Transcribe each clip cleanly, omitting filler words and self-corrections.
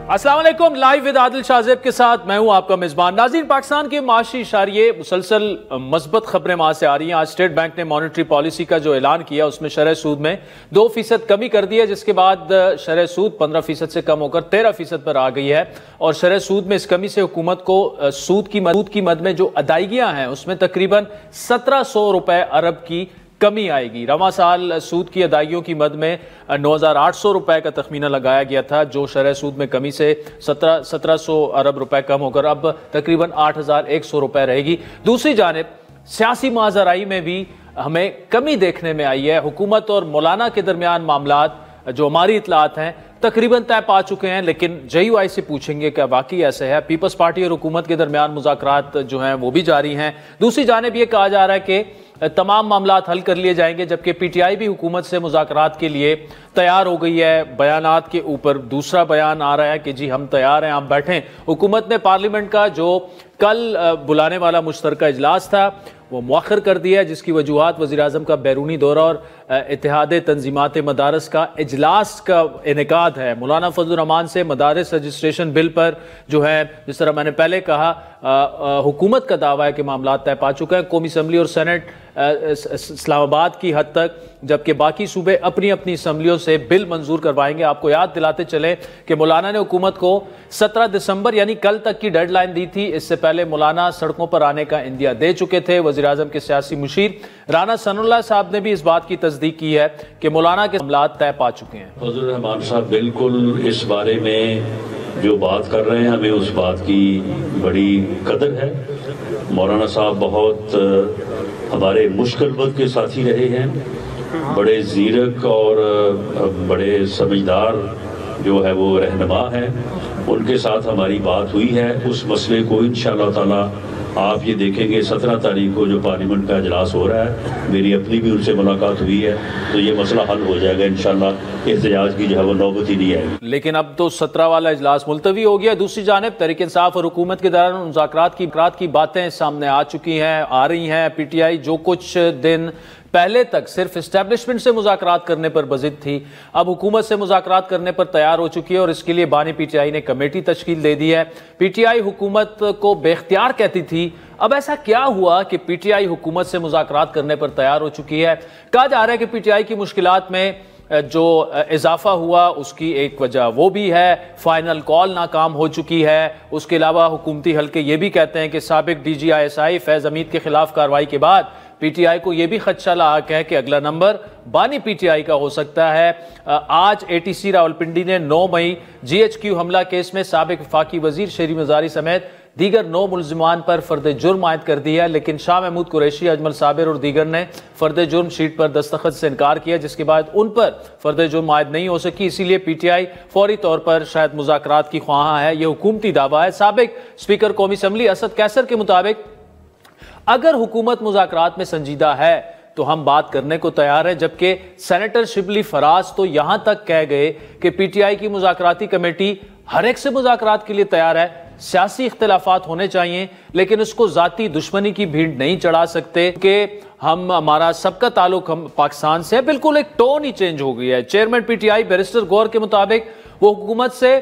अस्सलाम वालेकुम, live with Adil Shahzeb के साथ मैं हूं आपका मेजबान। नाज़रीन, पाकिस्तान के माशी इशारिये मुसलसल मस्बत खबरें वहां से आ रही हैं। आज स्टेट बैंक ने मॉनेटरी पॉलिसी का जो ऐलान किया उसमें शरह सूद में 2% कमी कर दी है, जिसके बाद शरह सूद 15% से कम होकर 13% पर आ गई है। और शरह सूद में इस कमी से हुकूमत को सूद की मद में जो अदायगियां हैं उसमें तकरीबन 1700 रुपए अरब की कमी आएगी। रवां साल सूद की अदायगियों की मद में 9,800 रुपए का तखमीना लगाया गया था, जो शरह सूद में कमी से 1700 अरब रुपए कम होकर अब तकरीबन 8,100 रुपए रहेगी। दूसरी जानिब सियासी माजराई में भी हमें कमी देखने में आई है। हुकूमत और मौलाना के दरमियान मामलात जो हमारी इतलात हैं तकरीबन तय पा चुके हैं, लेकिन JUI से पूछेंगे क्या वाकई ऐसे है। पीपल्स पार्टी और हुकूमत के दरमियान मुज़ाकरात जो हैं वो भी जारी हैं। दूसरी जानिब ये कहा जा रहा है कि तमाम मामलात हल कर लिए जाएंगे, जबकि PTI भी हुकूमत से मुज़ाकरात के लिए तैयार हो गई है। बयानात के ऊपर दूसरा बयान आ रहा है कि जी हम तैयार हैं, आप बैठें। हुकूमत ने पार्लियामेंट का जो कल बुलाने वाला मुश्तरका इजलास था वो मुअख्खर कर दिया है, जिसकी वजूहात वज़ीर-ए-आज़म का बैरूनी दौरा और इत्तेहाद तंजीमात मदारस का इजलास का इनेकाद है। मौलाना फजलुर रहमान से मदारस रजिस्ट्रेशन बिल पर जो है, जिस तरह मैंने पहले कहा, हुकूमत का दावा है कि मामला तय पा चुका है। कौमी असम्बली और सेनेट इस्लामाबाद की हद तक, जबकि बाकी सूबे अपनी अपनी असम्बलियों से बिल मंजूर करवाएंगे। आपको याद दिलाते चले कि मौलाना ने हुकूमत को 17 दिसंबर यानी कल तक की डेडलाइन दी थी। इससे पहले मौलाना सड़कों पर आने का इंदिया दे चुके थे। वज़ीर-ए-आज़म के सियासी मुशीर राना सनाउल्लाह साहब ने भी इस बात की तस्दीक की है कि मौलाना के मामला तय पा चुके हैं। फजलुर रहमान साहब बिल्कुल इस बारे में जो बात कर रहे हैं, हमें उस बात की बड़ी कदर है। मौलाना साहब बहुत हमारे मुश्किल वक्त के साथी रहे हैं, बड़े ज़ीरक और बड़े समझदार जो है वो रहनुमा हैं। उनके साथ हमारी बात हुई है। उस मसले को इंशाअल्लाह ताला आप ये देखेंगे 17 तारीख को जो पार्लियामेंट का इजलास हो रहा है, मेरी अपनी भी उनसे मुलाकात हुई है, तो ये मसला हल हो जाएगा इंशाअल्लाह। एहतजाज की जो है वो नौबत ही नहीं आएगी। लेकिन अब तो 17 वाला इजलास मुलतवी हो गया। दूसरी जानिब तहरीक इंसाफ और हुकूमत के दौरान मुज़ाकरात की बातें सामने आ चुकी हैं, आ रही हैं। PTI जो कुछ दिन पहले तक सिर्फ इस्टेब्लिशमेंट से मुज़ाकरात करने पर बज़िद थी, अब हुकूमत से मुज़ाकरात करने पर तैयार हो चुकी है और इसके लिए बानी PTI ने कमेटी तश्कील दे दी है। PTI हुकूमत को बेख्तियार कहती थी, अब ऐसा क्या हुआ कि PTI हुकूमत से मुज़ाकरात करने पर तैयार हो चुकी है। कहा जा रहा है कि PTI की मुश्किलात में जो इजाफा हुआ उसकी एक वजह वो भी है, फाइनल कॉल नाकाम हो चुकी है। उसके अलावा हुकूमती हल्के ये भी कहते हैं कि साबिक DG ISI फैज़ हमीद के खिलाफ कार्रवाई के बाद PTI को यह भी खदशा लाक है कि अगला नंबर बानी PTI का हो सकता है। आज ATC रावलपिंडी ने 9 मई GHQ हमला केस में साबिक वफाकी वजीर शेरी मजारी समेत दीगर 9 मुलजिमान पर फर्द जुर्म आयद कर दी है, लेकिन शाह महमूद कुरैशी, अजमल साबिर और दीगर ने फर्द जुर्म शीट पर दस्तखत से इनकार किया, जिसके बाद उन पर फर्द जुर्म आयद नहीं हो सकी। इसीलिए PTI फौरी तौर पर शायद मुज़ाकरात की ख्वाहा है, यह हुकूमती दावा है। साबिक स्पीकर कौमी असम्बली असद कैसर के मुताबिक अगर हुकूमत मुज़ाकरात में संजीदा है तो हम बात करने को तैयार है, जबकि सेनेटर शिबली फराज तो यहां तक कह गए कि PTI की मुज़ाकराती कमेटी हर एक से मुज़ाकरात के लिए तैयार है। सियासी इख्तिलाफात होने चाहिए, लेकिन उसको जाती दुश्मनी की भीड़ नहीं चढ़ा सकते कि हमारा सबका ताल्लुक हम पाकिस्तान से है। बिल्कुल एक टोन ही चेंज हो गई है। चेयरमैन PTI बैरिस्टर गौर के मुताबिक वो हुकूमत से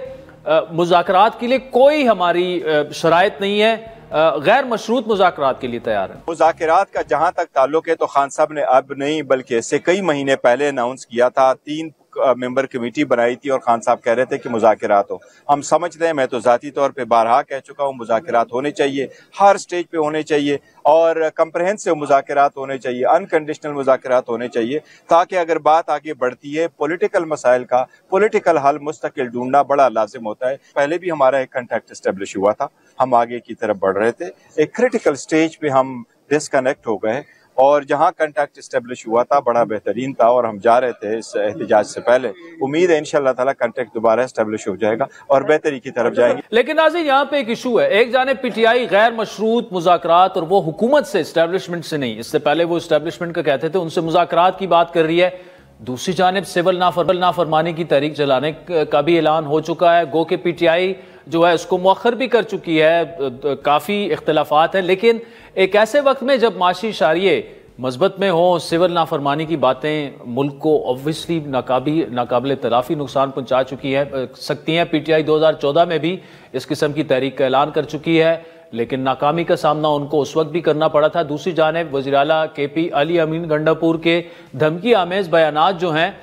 मुज़ाकरात के लिए कोई हमारी शराइत नहीं है, गैर मशरूत मुज़ाकरात के लिए तैयार है। मुज़ाकरात का जहां तक ताल्लुक है तो खान साहब ने अब नहीं बल्कि इससे कई महीने पहले अनाउंस किया था। 3 मेंबर कमेटी बनाई थी और खान साहब कह रहे थे कि मुज़ाकरात हो। हम समझते हैं, मैं तो ज़ाती तौर पे बारहा कह चुका हूँ, मुज़ाकरात होने चाहिए, हर स्टेज पे होने चाहिए और कंप्रहेंसिव मुज़ाकरात होने चाहिए, अनकंडीशनल मुज़ाकरात होने चाहिए, ताकि अगर बात आगे बढ़ती है पॉलिटिकल मसाइल का पॉलिटिकल हल मुस्तकिल ढूंढना बड़ा लाजिम होता है। पहले भी हमारा एक कंटेक्ट इस्टेब्लिश हुआ था, हम आगे की तरफ बढ़ रहे थे, एक क्रिटिकल स्टेज पे हम डिस्कनेक्ट हो गए और जहां कांटेक्ट एस्टेब्लिश हुआ था बड़ा बेहतरीन था और हम जा रहे थे इस एहतजाज से पहले। उम्मीद है इंशाअल्लाह ताला कांटेक्ट दोबारा एस्टेब्लिश हो जाएगा और बेहतरी की तरफ जाएंगे। लेकिन नाज़रीन, यहाँ पे एक इशू है। एक जाने PTI गैर मशरूत मुज़ाकरात और वो हुकूमत से, एस्टेब्लिशमेंट से नहीं, इससे पहले वो एस्टेब्लिशमेंट का कहते थे, उनसे मुज़ाकरात की बात कर रही है। दूसरी जानिब सिविल नाफरमानी की तहरीक चलाने का भी ऐलान हो चुका है। गो के PTI जो है उसको मुअख्खर भी कर चुकी है। काफ़ी इख्तिलाफात है, लेकिन एक ऐसे वक्त में जब माशी इशारिये मस्बत में हो, सिविल नाफरमानी की बातें मुल्क को ऑब्वियसली नाकाबिल तलाफी नुकसान पहुंचा सकती हैं। पीटीआई 2014 में भी इस किस्म की तहरीक का ऐलान कर चुकी है, लेकिन नाकामी का सामना उनको उस वक्त भी करना पड़ा था। दूसरी जानिब वज़ीर आला KP अली अमीन गंडापुर के धमकी आमेज बयानात जो हैं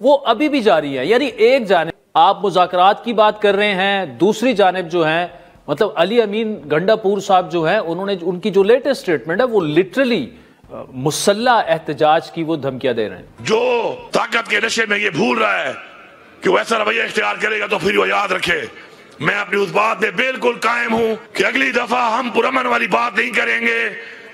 वो अभी भी जारी है। यानी एक जानिब आप मुज़ाकरात की बात कर रहे हैं, दूसरी जानिब जो है मतलब अली अमीन गंडापुर साहब जो है उन्होंने उनकी जो लेटेस्ट स्टेटमेंट है वो लिटरली मुसल्ला एहतजाज की वो धमकियां दे रहे हैं। जो ताकत के नशे में ये भूल रहा है कि वो ऐसा रवैया इख्तियार करेगा तो फिर वो याद रखे, मैं अपनी उस बात में बिल्कुल कायम हूं कि अगली दफा हम पुरअमन वाली बात नहीं करेंगे।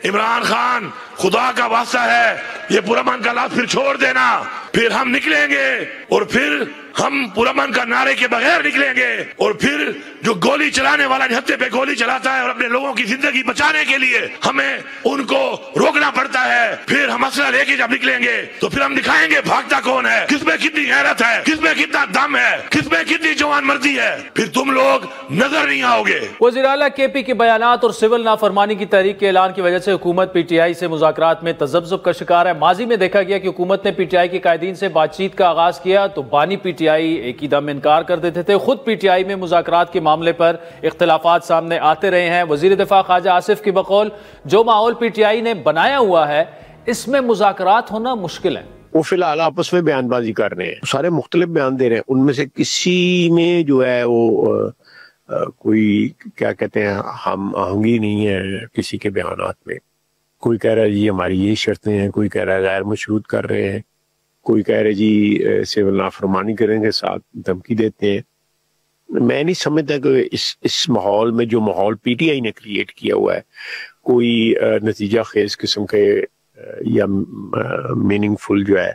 इमरान खान, खुदा का वास्ता है ये पुरअमन का लफ्ज़ फिर छोड़ देना, फिर हम निकलेंगे और फिर हम पुरअमन का नारे के बगैर निकलेंगे। और फिर जो गोली चलाने वाला निहत्थे पे गोली चलाता है और अपने लोगों की जिंदगी बचाने के लिए हमें उनको रोकना पड़ता है, फिर हम असला लेके जब निकलेंगे तो फिर हम दिखाएंगे भागता कौन है, किसमें कितनी गैरत है, किसमें कितना दम है, किसमें कितनी जवान मर्दी है, फिर तुम लोग नजर नहीं आओगे। वज़ीर आला KP के बयानात और सिविल नाफरमानी की तहरीक के ऐलान की वजह से हुकूमत PTI से मुज़ाकरात में तज़ब्ज़ुब का शिकार है। माजी में देखा गया कि हुकूमत ने PTI के कायदीन से बातचीत का आगाज किया तो बानी PTI एक ही दम इनकार कर देते थे। खुद PTI में मुज़ाकरात के मामले पर इख्तिलाफात सामने आते रहे हैं। वज़ीर दिफा ख्वाजा आसिफ की बकौल जो माहौल PTI ने बनाया हुआ है इसमें मुज़ाकरात होना मुश्किल है। वो फिलहाल आपस में बयानबाजी कर रहे हैं, सारे मुख्तलिफ बयान दे रहे हैं, उनमें से किसी में जो है वो कोई क्या कहते हैं हम आहंगी नहीं है किसी के बयानात में। कोई कह रहा है जी हमारी ये शर्तें हैं, कोई कह रहा है गैर मशरूत कर रहे हैं, कोई कह रहे जी सिविल नाफरमानी करेंगे, साथ धमकी देते हैं। मैं नहीं समझता कि इस माहौल में जो माहौल PTI ने क्रिएट किया हुआ है कोई नतीजा खेज किस्म के या मीनिंगफुल जो है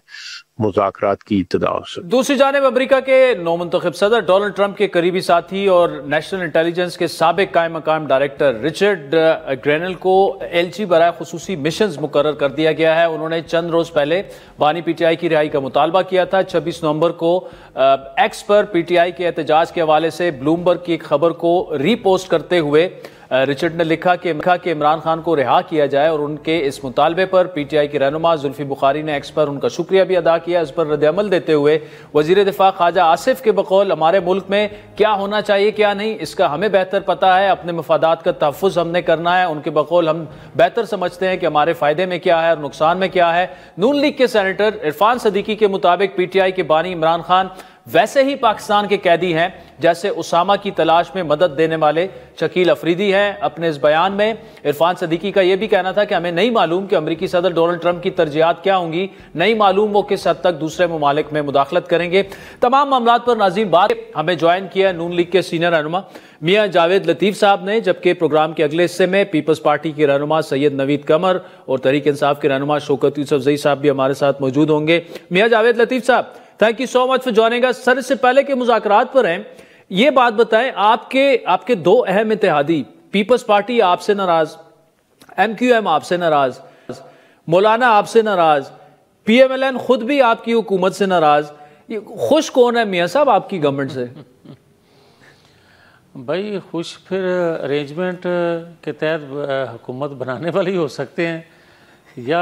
मुज़ाकरात की इब्तिदा हो सकती। दूसरी जानिब अमेरिका के नौमुंतखब सदर डोनाल्ड ट्रंप के करीबी साथी और नेशनल इंटेलिजेंस के साबिक कायम मकाम डायरेक्टर रिचर्ड ग्रेनल को LG बराए खुसूसी मिशंस मुकर्रर कर दिया गया है। उन्होंने चंद रोज पहले बानी PTI की रिहाई का मुतालबा किया था। 26 नवंबर को X पर PTI के एहतजाज के हवाले से ब्लूमबर्ग की एक खबर को रीपोस्ट करते हुए रिचर्ड ने लिखा कि इमरान खान को रिहा किया जाए और उनके इस मुतालबे पर PTI की रहनुमा जुल्फी बुखारी ने X पर उनका शुक्रिया भी अदा किया। इस पर रद्द-ए-अमल देते हुए वजीर दिफा ख्वाजा आसिफ के बकौल हमारे मुल्क में क्या होना चाहिए क्या नहीं इसका हमें बेहतर पता है, अपने मफादात का तहफ़्फ़ुज़ हमने करना है। उनके बकौल हम बेहतर समझते हैं कि हमारे फ़ायदे में क्या है और नुकसान में क्या है। नून लीग के सेनेटर इरफान सदीकी के मुताबिक PTI के बानी इमरान खान वैसे ही पाकिस्तान के कैदी हैं जैसे उसामा की तलाश में मदद देने वाले शकील अफरीदी हैं। अपने इस बयान में इरफान सदीकी का यह भी कहना था कि हमें नहीं मालूम कि अमेरिकी सदर डोनाल्ड ट्रंप की तरजीहात क्या होंगी, नहीं मालूम वो किस हद तक दूसरे ममालिक में मुदाखलत करेंगे। तमाम मामलात पर नाज़रीन बात हमें ज्वाइन किया नून लीग के सीनियर रहनुमा मियां जावेद लतीफ़ साहब ने, जबकि प्रोग्राम के अगले हिस्से में पीपल्स पार्टी के रहनुमा सैयद नवीद कमर और तहरीक इंसाफ के रहनुमा शौकत यूसुफजई साहब भी हमारे साथ मौजूद होंगे। मियां जावेद लतीफ़ साहब, thank you so much for joining us. Sir, इससे पहले के मुज़ाकरात पर हैं, ये बात बताएं आपके दो अहम इत्तेहादी पीपल्स पार्टी आपसे नाराज, MQM आपसे नाराज, मौलाना आपसे नाराज, PMLN खुद भी आपकी हुकूमत से नाराज। ये खुश कौन है मियां साहब आपकी गवर्नमेंट से? भाई खुश फिर अरेंजमेंट के तहत हुकूमत बनाने वाले ही हो सकते हैं या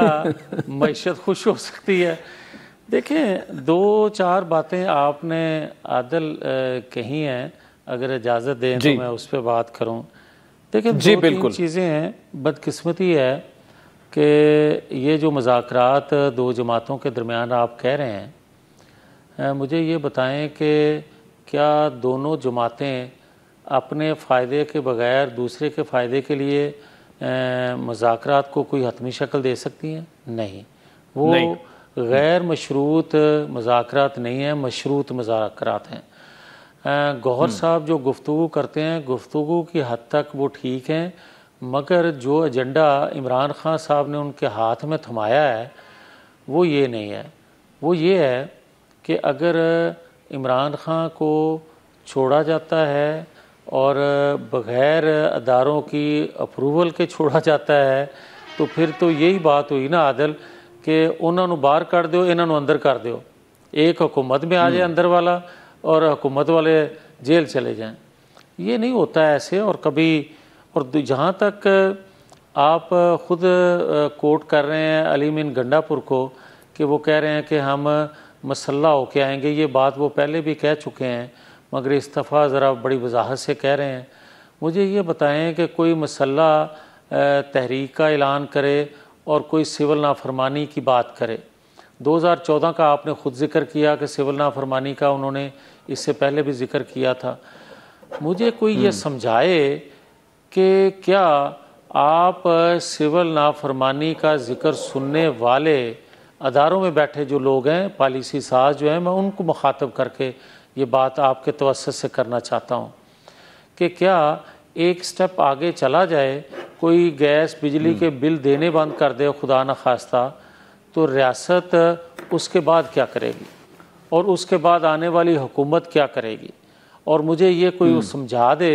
मईशत खुश हो सकती है। देखें, दो चार बातें आपने आदल कही हैं, अगर इजाज़त दें तो मैं उस पर बात करूं। देखें, दो तीन चीज़ें हैं। बदकिस्मती है कि ये जो मुज़ाकरात दो जमातों के दरमियान आप कह रहे हैं, मुझे ये बताएं कि क्या दोनों जमातें अपने फ़ायदे के बगैर दूसरे के फ़ायदे के लिए मुज़ाकरात को कोई हतमी शक्ल दे सकती हैं? नहीं, वो नहीं। गैर मशरूत मुज़ाकरात नहीं है, मशरूत मुज़ाकरात हैं। गौहर साहब जो गुफ्तगू करते हैं, गुफ्तगू की हद तक वो ठीक हैं, मगर जो एजेंडा इमरान खान साहब ने उनके हाथ में थमाया है वो ये नहीं है। वो ये है कि अगर इमरान खान को छोड़ा जाता है और बग़ैर अदारों की अप्रूवल के छोड़ा जाता है तो फिर तो यही बात हुई ना आदल कि उन्होंने बाहर कर दो, इन्होंने अंदर कर दो। एक हुकूमत में आ जाए अंदर वाला और हुकूमत वाले जेल चले जाएं। ये नहीं होता है ऐसे। और कभी और जहाँ तक आप खुद कोट कर रहे हैं अलीमीन गंडापुर को कि वो कह रहे हैं कि हम मसल्ला होके आएंगे। ये बात वो पहले भी कह चुके हैं, मगर इस दफ़ा ज़रा बड़ी वजाहत से कह रहे हैं। मुझे ये बताएं कि कोई मसल्ला तहरीक का ऐलान करे और कोई सिविल नाफरमानी की बात करे। 2014 का आपने ख़ुद ज़िक्र किया कि सिविल नाफरमानी का उन्होंने इससे पहले भी ज़िक्र किया था। मुझे कोई ये समझाए कि क्या आप सिविल नाफरमानी का ज़िक्र सुनने वाले अदारों में बैठे जो लोग हैं, पॉलिसी साज जो हैं, मैं उनको मुखातब करके ये बात आपके तवज्जुह से करना चाहता हूँ कि क्या एक स्टेप आगे चला जाए, कोई गैस बिजली के बिल देने बंद कर दे खुदा न खास्ता, तो रियासत उसके बाद क्या करेगी और उसके बाद आने वाली हुकूमत क्या करेगी। और मुझे ये कोई समझा दे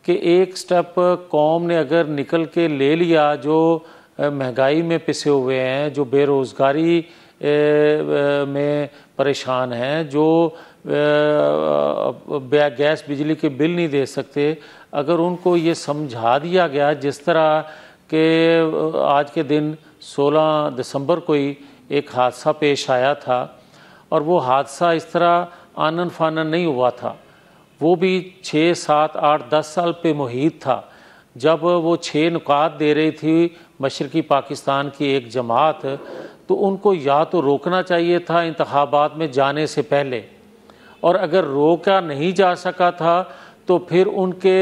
कि एक स्टेप कौम ने अगर निकल के ले लिया, जो महंगाई में पिसे हुए हैं, जो बेरोज़गारी में परेशान हैं, जो गैस बिजली के बिल नहीं दे सकते, अगर उनको ये समझा दिया गया, जिस तरह के आज के दिन 16 दिसंबर को ही एक हादसा पेश आया था, और वो हादसा इस तरह आनन फानन नहीं हुआ था, वो भी 6, 7, 8, 10 साल पे मुहित था। जब वो 6 नुकात दे रही थी मशरक़ी पाकिस्तान की एक जमात, तो उनको या तो रोकना चाहिए था इंतखाबात में जाने से पहले, और अगर रोका नहीं जा सका था तो फिर उनके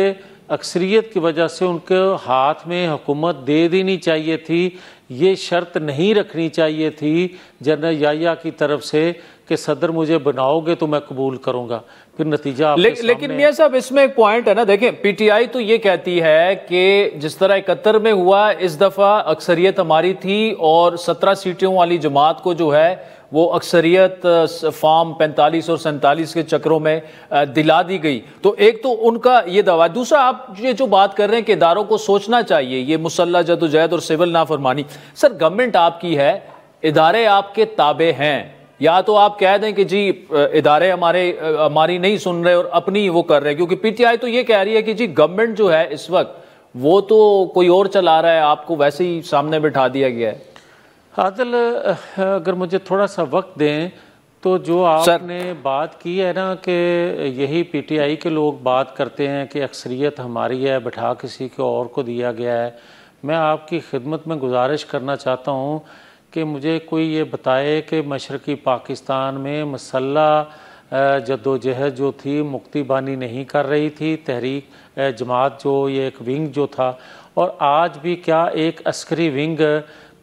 अक्सरियत की वजह से उनके हाथ में हुकूमत दे देनी चाहिए थी। ये शर्त नहीं रखनी चाहिए थी जनरल याह्या की तरफ से कि सदर मुझे बनाओगे तो मैं कबूल करूंगा। फिर नतीजा लेकिन मियां साहब, इसमें एक पॉइंट है ना, देखें, पीटीआई तो ये कहती है कि जिस तरह 71 में हुआ, इस दफ़ा अक्सरियत हमारी थी और 17 सीटों वाली जमात को जो है वो अक्सरियत फॉर्म 45 और 47 के चक्रों में दिला दी गई। तो एक तो उनका ये दावा, दूसरा आप ये जो बात कर रहे हैं कि इदारों को सोचना चाहिए, ये मुसल्ला जदोजहद और सिविल नाफरमानी, सर गवर्नमेंट आपकी है, इदारे आपके ताबे हैं, या तो आप कह दें कि जी इदारे हमारी नहीं सुन रहे और अपनी वो कर रहे हैं, क्योंकि पीटीआई तो ये कह रही है कि जी गवर्नमेंट जो है इस वक्त वो तो कोई और चला रहा है, आपको वैसे ही सामने बिठा दिया गया है। आदिल, अगर मुझे थोड़ा सा वक्त दें तो जो आपने बात की है ना कि यही पीटीआई के लोग बात करते हैं कि अक्सरियत हमारी है, बिठा किसी को और को दिया गया है, मैं आपकी खिदमत में गुजारिश करना चाहता हूँ कि मुझे कोई ये बताए कि मशरक़ी पाकिस्तान में मसल्ला जद्दोजहद जो थी मुक्ति बानी नहीं कर रही थी, तहरीक जमात जो ये एक विंग जो था, और आज भी क्या एक अस्करी विंग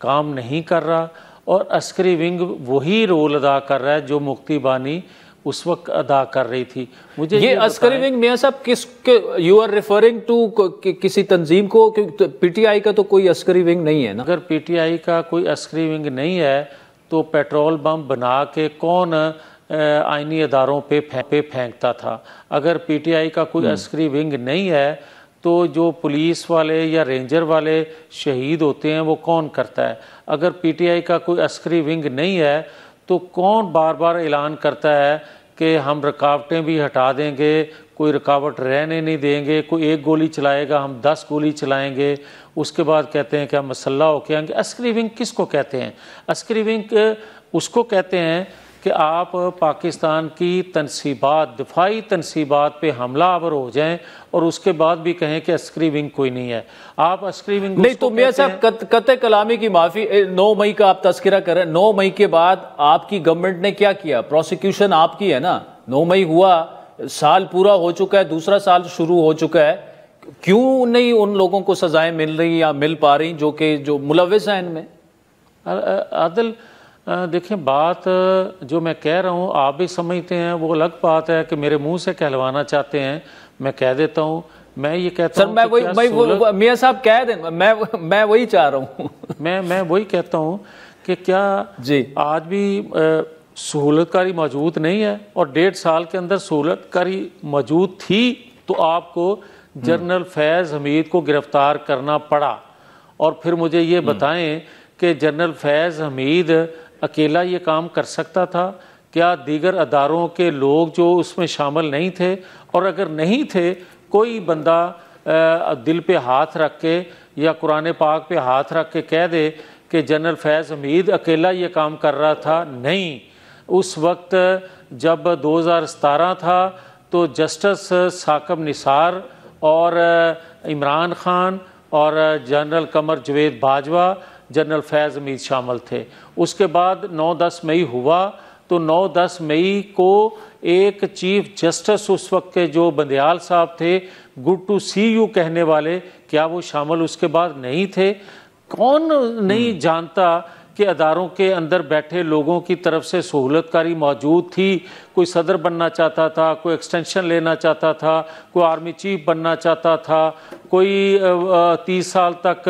काम नहीं कर रहा, और अस्करी विंग वही रोल अदा कर रहा है जो मुक्ति बानी उस वक्त अदा कर रही थी। मुझे ये अस्करी विंग मियां साहब किसके यू आर रेफरिंग टू, किसी तंजीम को? पीटीआई का तो कोई अस्करी विंग नहीं है ना। अगर पीटीआई का कोई अस्करी विंग नहीं है तो पेट्रोल बम बना के कौन आईनी अदारों पे फेंकता था? अगर पीटीआई का कोई अस्करी विंग नहीं है तो जो पुलिस वाले या रेंजर वाले शहीद होते हैं वो कौन करता है? अगर पीटीआई का कोई अस्करी विंग नहीं है तो कौन बार बार ऐलान करता है कि हम रुकावटें भी हटा देंगे, कोई रुकावट रहने नहीं देंगे, कोई एक गोली चलाएगा हम 10 गोली चलाएंगे, उसके बाद कहते हैं कि हम मसल्ला होके आएंगे। अस्करी विंग किसको कहते हैं? अस्करी विंग उसको कहते हैं कि आप पाकिस्तान की तनसीबात, दिफाई तनसीबात पे हमलावर हो जाएं और उसके बाद भी कहें कि अस्करी विंग कोई नहीं है। आप अस्करी विंग नहीं तो मियां साहब कत्ते कलामी की माफ़ी, 9 मई का आप तस्करा कर रहे हैं, 9 मई के बाद आपकी गवर्नमेंट ने क्या किया? प्रोसिक्यूशन आपकी है ना, 9 मई हुआ, साल पूरा हो चुका है, दूसरा साल शुरू हो चुका है, क्यों नहीं उन लोगों को सजाएं मिल रही या मिल पा रही जो मुलविस हैं इनमें? आदिल, देखें, बात जो मैं कह रहा हूँ आप भी समझते हैं, वो अलग बात है कि मेरे मुंह से कहलवाना चाहते हैं, मैं कह देता हूँ। मैं ये कहता हूँ मैं मियां साहब कह दें, मैं वही चाह रहा हूँ मैं वही कहता हूँ कि क्या जी आज भी सहूलतकारी मौजूद नहीं है, और 1.5 साल के अंदर सहूलतकारी मौजूद थी तो आपको जनरल फैज़ हमीद को गिरफ्तार करना पड़ा। और फिर मुझे ये बताएं कि जनरल फैज़ हमीद अकेला ये काम कर सकता था? क्या दीगर अदारों के लोग जो उसमें शामिल नहीं थे, और अगर नहीं थे कोई बंदा दिल पे हाथ रख के या कुरान पाक पे हाथ रख के कह दे कि जनरल फैज़ हमीद अकेला ये काम कर रहा था। नहीं, उस वक्त जब 2017 था तो जस्टिस साकिब निसार और इमरान खान और जनरल कमर जवेद बाजवा, जनरल फैज़ हमीद शामिल थे। उसके बाद 9-10 मई हुआ तो 9-10 मई को एक चीफ जस्टिस उस वक्त के जो बंदयाल साहब थे, गुड टू सी यू कहने वाले, क्या वो शामिल उसके बाद नहीं थे? कौन नहीं जानता कि अदारों के अंदर बैठे लोगों की तरफ से सहूलतकारी मौजूद थी। कोई सदर बनना चाहता था, कोई एक्सटेंशन लेना चाहता था, कोई आर्मी चीफ बनना चाहता था, कोई 30 साल तक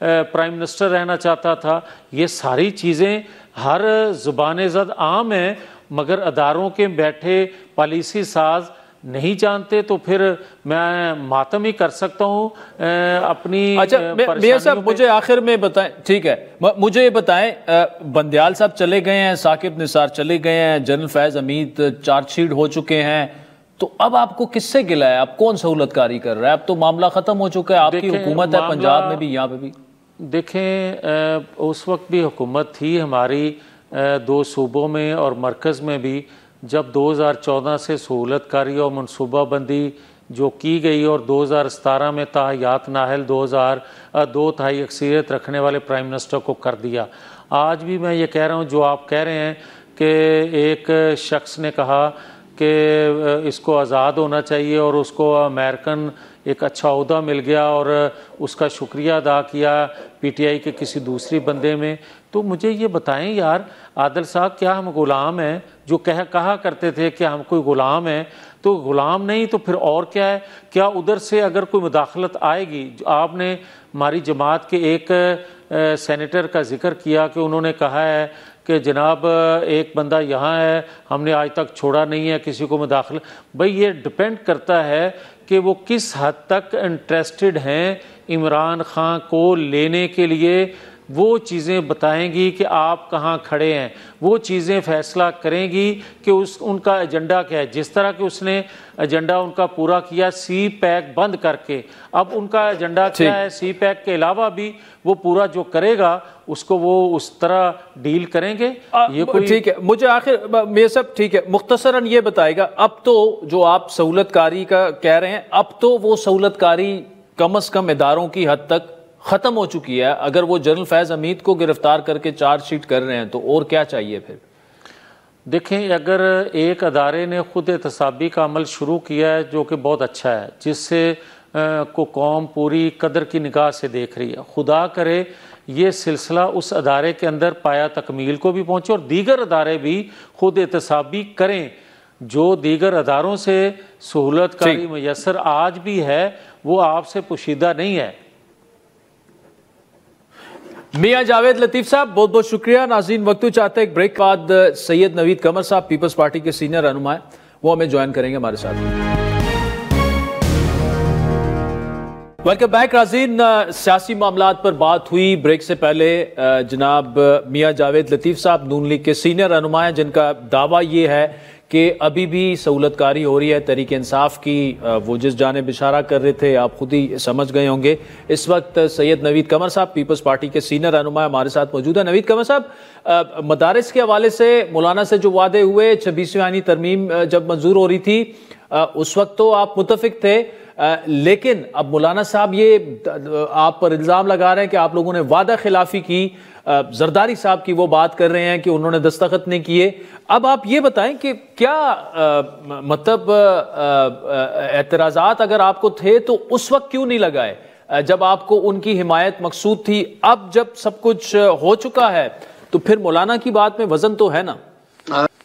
प्राइम मिनिस्टर रहना चाहता था। ये सारी चीज़ें हर ज़ुबान ज़द आम हैं, मगर अदारों के बैठे पॉलिसी साज नहीं जानते। तो फिर मैं मातम ही कर सकता हूँ अपनी। अच्छा मियां साहब, मुझे आखिर में बताएं, ठीक है, मुझे ये बताएं, बंदयाल साहब चले गए हैं, साकिब निसार चले गए हैं, जनरल फैज़ हमीद चार्जशीट हो चुके हैं, तो अब आपको किससे गिला है? आप कौन सहूलतकारी कर रहा है? अब तो मामला खत्म हो चुका है, आपकी हुकूमत है पंजाब में भी, यहाँ पे भी। देखें, उस वक्त भी हुकूमत थी हमारी 2 सूबों में और मरकज़ में भी। जब 2014 से सहूलतकारी और मनसूबाबंदी जो की गई और 2017 में ताहयात नाहल 2/2 अक्सरियत रखने वाले प्राइम मिनिस्टर को कर दिया। आज भी मैं ये कह रहा हूँ, जो आप कह रहे हैं कि एक शख्स ने कहा कि इसको आज़ाद होना चाहिए और उसको अमेरिकन एक अच्छा ओहदा मिल गया और उसका शुक्रिया अदा किया पीटीआई के किसी दूसरी बंदे में, तो मुझे ये बताएं यार आदिल साहब, क्या हम ग़ुलाम हैं? जो कहा करते थे कि हम कोई ग़ुलाम हैं, तो ग़ुलाम नहीं तो फिर और क्या है? क्या उधर से अगर कोई मुदाखलत आएगी? आपने हमारी जमात के एक सेनेटर का जिक्र किया कि उन्होंने कहा है कि जनाब एक बंदा यहाँ है, हमने आज तक छोड़ा नहीं है किसी को मुदाखलत। भाई ये डिपेंड करता है कि वो किस हद तक इंटरेस्टेड हैं इमरान खान को लेने के लिए। वो चीज़ें बताएंगी कि आप कहाँ खड़े हैं, वो चीज़ें फैसला करेंगी कि उनका एजेंडा क्या है। जिस तरह कि उसने एजेंडा उनका पूरा किया सी पैक बंद करके, अब उनका एजेंडा क्या है? सी पैक के अलावा भी वो पूरा जो करेगा उसको वो उस तरह डील करेंगे। ये कोई ठीक है, मुझे आखिर ये सब ठीक है, मुख्तसरन ये बताएगा, अब तो जो आप सहूलतकारी का कह रहे हैं, अब तो वो सहूलतकारी कम अज़ कम इदारों की हद तक ख़त्म हो चुकी है। अगर वो जनरल फैज़ हमीद को गिरफ्तार करके चार्जशीट कर रहे हैं तो और क्या चाहिए फिर? देखें, अगर एक अदारे ने खुद एहतसाबी का अमल शुरू किया है जो कि बहुत अच्छा है, जिससे को कौम पूरी कदर की निगाह से देख रही है, खुदा करे ये सिलसिला उस अदारे के अंदर पाया तकमील को भी पहुँचे और दीगर अदारे भी खुद एहतसाबी करें। जो दीगर अदारों से सहूलतकारी मैसर आज भी है वो आपसे पोशीदा नहीं है। मियां जावेद लतीफ़ साहब, बहुत बहुत शुक्रिया। नाज़रीन, वक्त चाहते हैं एक ब्रेक बाद सैयद नवीद कमर साहब, पीपल्स पार्टी के सीनियर रहनुमा हैं, वो हमें ज्वाइन करेंगे हमारे साथ। वेलकम बैक नाज़रीन। सियासी मामलात पर बात हुई। ब्रेक से पहले जनाब मियां जावेद लतीफ़ साहब नून लीग के सीनियर रहनुमा हैं, जिनका दावा ये है कि अभी भी सहूलतकारी हो रही है तहरीक इंसाफ की। वो जिस जानिब इशारा कर रहे थे आप खुद ही समझ गए होंगे। इस वक्त सैयद नवीद कमर साहब, पीपल्स पार्टी के सीनियर रहनुमा, हमारे साथ मौजूद है। नवीद कमर साहब, मदारिस के हवाले से मौलाना से जो वादे हुए, 26वीं आईनी तरमीम जब मंजूर हो रही थी उस वक्त तो आप मुतफिक थे, लेकिन अब मौलाना साहब ये आप पर इल्ज़ाम लगा रहे हैं कि आप लोगों ने वादा खिलाफी की। जरदारी साहब की वो बात कर रहे हैं कि उन्होंने दस्तखत नहीं किए। अब आप ये बताएं कि क्या मतलब एतराज़ात अगर आपको थे तो उस वक्त क्यों नहीं लगाए जब आपको उनकी हिमायत मकसूद थी? अब जब सब कुछ हो चुका है तो फिर मौलाना की बात में वजन तो है ना?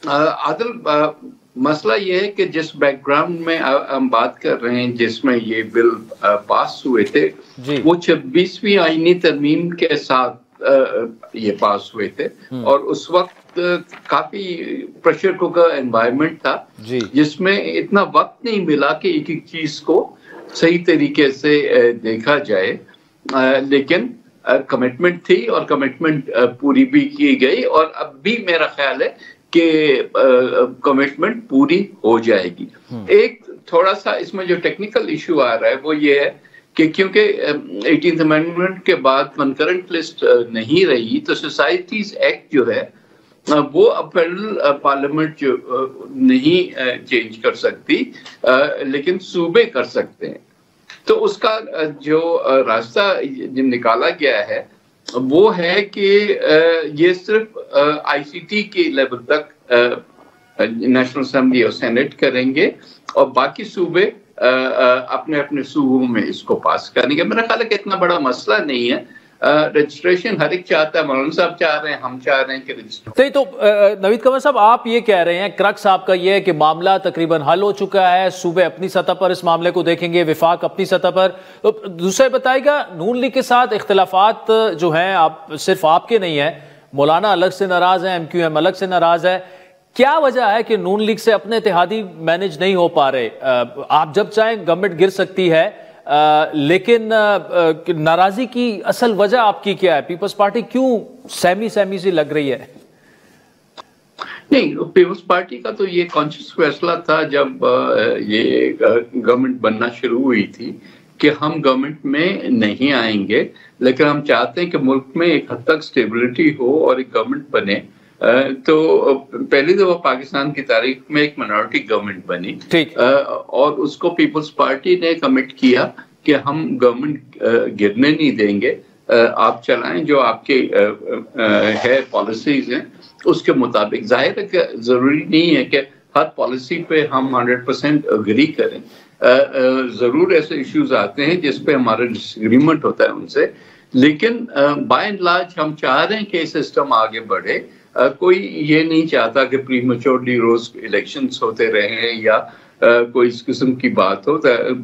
आदिल, मसला ये है कि जिस बैकग्राउंड में हम बात कर रहे हैं, जिसमें ये बिल पास हुए थे, वो 26वीं आईनी तरमीम के साथ ये पास हुए थे और उस वक्त काफी प्रेशर कुकर एनवायरनमेंट था जिसमें इतना वक्त नहीं मिला कि एक एक चीज को सही तरीके से देखा जाए, लेकिन कमिटमेंट थी और कमिटमेंट पूरी भी की गई और अब भी मेरा ख्याल है कि कमिटमेंट पूरी हो जाएगी। एक थोड़ा सा इसमें जो टेक्निकल इशू आ रहा है वो ये है कि क्योंकि 18th अमेंडमेंट के बाद कंकरेंट लिस्ट नहीं रही, तो सोसाइटीज एक्ट जो है वो फेडरल पार्लियामेंट जो नहीं चेंज कर सकती, लेकिन सूबे कर सकते हैं। तो उसका जो रास्ता निकाला गया है वो है कि ये सिर्फ आईसीटी के लेवल तक नेशनल असेंबली और सेनेट करेंगे और बाकी सूबे अपने अपने सूबों में इसको पास करेंगे। मेरा ख्याल है कि इतना बड़ा मसला नहीं है। रजिस्ट्रेशन हर एक चाहता है, मौलाना साहब चाह रहे हैं, हम चाह रहे हैं कि रजिस्ट्रेशन। तो नवीद कमर साहब, आप ये कह रहे हैं, क्रक्स आपका ये है कि मामला तकरीबन हल हो चुका है, सूबे अपनी सतह पर इस मामले को देखेंगे, विफाक अपनी सतह पर। तो दूसरा बताएगा, नून लीग के साथ इख्तिलाफात जो हैं, आप सिर्फ आपके नहीं है, मौलाना अलग से नाराज है, MQM अलग से नाराज है। क्या वजह है कि नून लीग से अपने इत्तेहादी मैनेज नहीं हो पा रहे? आप जब चाहें गवर्नमेंट गिर सकती है, लेकिन नाराजगी की असल वजह आपकी क्या है? पीपल्स पार्टी क्यों सहमी सी लग रही है? नहीं, पीपल्स पार्टी का तो ये कॉन्शियस फैसला था जब ये गवर्नमेंट बनना शुरू हुई थी कि हम गवर्नमेंट में नहीं आएंगे, लेकिन हम चाहते हैं कि मुल्क में एक हद तक स्टेबिलिटी हो और एक गवर्नमेंट बने। तो पहली दफा पाकिस्तान की तारीख में एक मिनॉरिटी गवर्नमेंट बनी और उसको पीपल्स पार्टी ने कमिट किया कि हम गवर्नमेंट गिरने नहीं देंगे, आप चलाएं जो आपके है पॉलिसीज हैं उसके मुताबिक। जाहिर है कि जरूरी नहीं है कि हर पॉलिसी पे हम 100% अग्री करें, जरूर ऐसे इश्यूज आते हैं जिस पे हमारा डिसएग्रीमेंट होता है उनसे, लेकिन बाय एंड लार्ज हम चाह रहे हैं कि सिस्टम आगे बढ़े। कोई ये नहीं चाहता कि प्रीमेच्योरली रोज इलेक्शंस होते रहे या कोई इस किस्म की बात हो।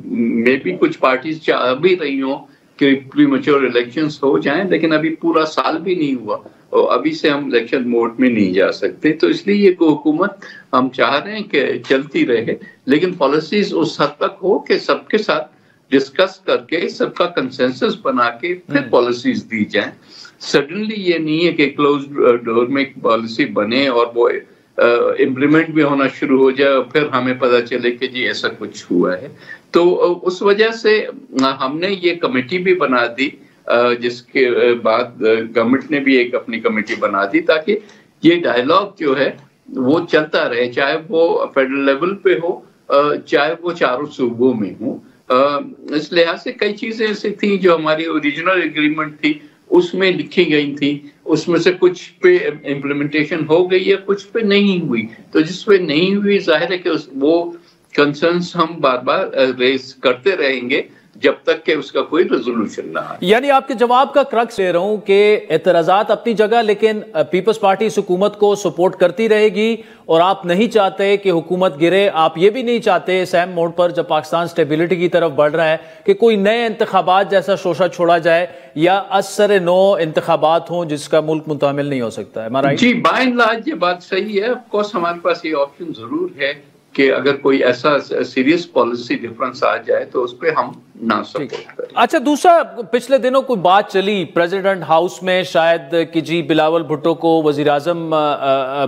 मे बी कुछ पार्टीज चाह भी रही हो कि प्रीमेच्योर इलेक्शंस हो जाएं, लेकिन अभी पूरा साल भी नहीं हुआ और अभी से हम इलेक्शन मोड में नहीं जा सकते। तो इसलिए ये हुकूमत हम चाह रहे हैं कि चलती रहे, लेकिन पॉलिसीज उस हद तक हो कि सबके साथ डिस्कस करके सबका कंसेंसस बना के फिर पॉलिसीज दी जाएं। सडनली ये नहीं है कि क्लोज डोर में एक पॉलिसी बने और वो इम्प्लीमेंट भी होना शुरू हो जाए और फिर हमें पता चले कि जी ऐसा कुछ हुआ है। तो उस वजह से हमने ये कमेटी भी बना दी, जिसके बाद गवर्नमेंट ने भी एक अपनी कमेटी बना दी ताकि ये डायलॉग जो है वो चलता रहे, चाहे वो फेडरल लेवल पे हो चाहे वो चारों सूबों में हो। इस लिहाज से कई चीजें ऐसी थी जो हमारी ओरिजिनल एग्रीमेंट थी उसमें लिखी गई थी, उसमें से कुछ पे इम्प्लीमेंटेशन हो गई है, कुछ पे नहीं हुई। तो जिस पे नहीं हुई जाहिर है कि वो कंसर्न्स हम बार बार रेज करते रहेंगे जब तक कि उसका कोई रेजोल्यूशन ना आए। यानी आपके जवाब का क्रक्स ले रहा हूं कि एतराजात अपनी जगह, लेकिन पीपल्स पार्टी इस हुकूमत को सपोर्ट करती रहेगी और आप नहीं चाहते कि हुकूमत गिरे। आप ये भी नहीं चाहते सैम मोड पर जब पाकिस्तान स्टेबिलिटी की तरफ बढ़ रहा है कि कोई नए इंतखाबात जैसा शोशा छोड़ा जाए या असर नो इंतखाबात हों जिसका मुल्क मुतामिल नहीं हो सकता है। हमारा जी बाय एंड लार्ज ये बात सही है। ऑफ कोर्स हमारे पास ये ऑप्शन जरूर है कि अगर कोई ऐसा सीरियस पॉलिसी डिफरेंस आ जाए तो उस पर हम ना सपोर्ट करें। अच्छा, दूसरा, पिछले दिनों कोई बात चली प्रेसिडेंट हाउस में शायद कि जी बिलावल भुट्टो को वजीर आजम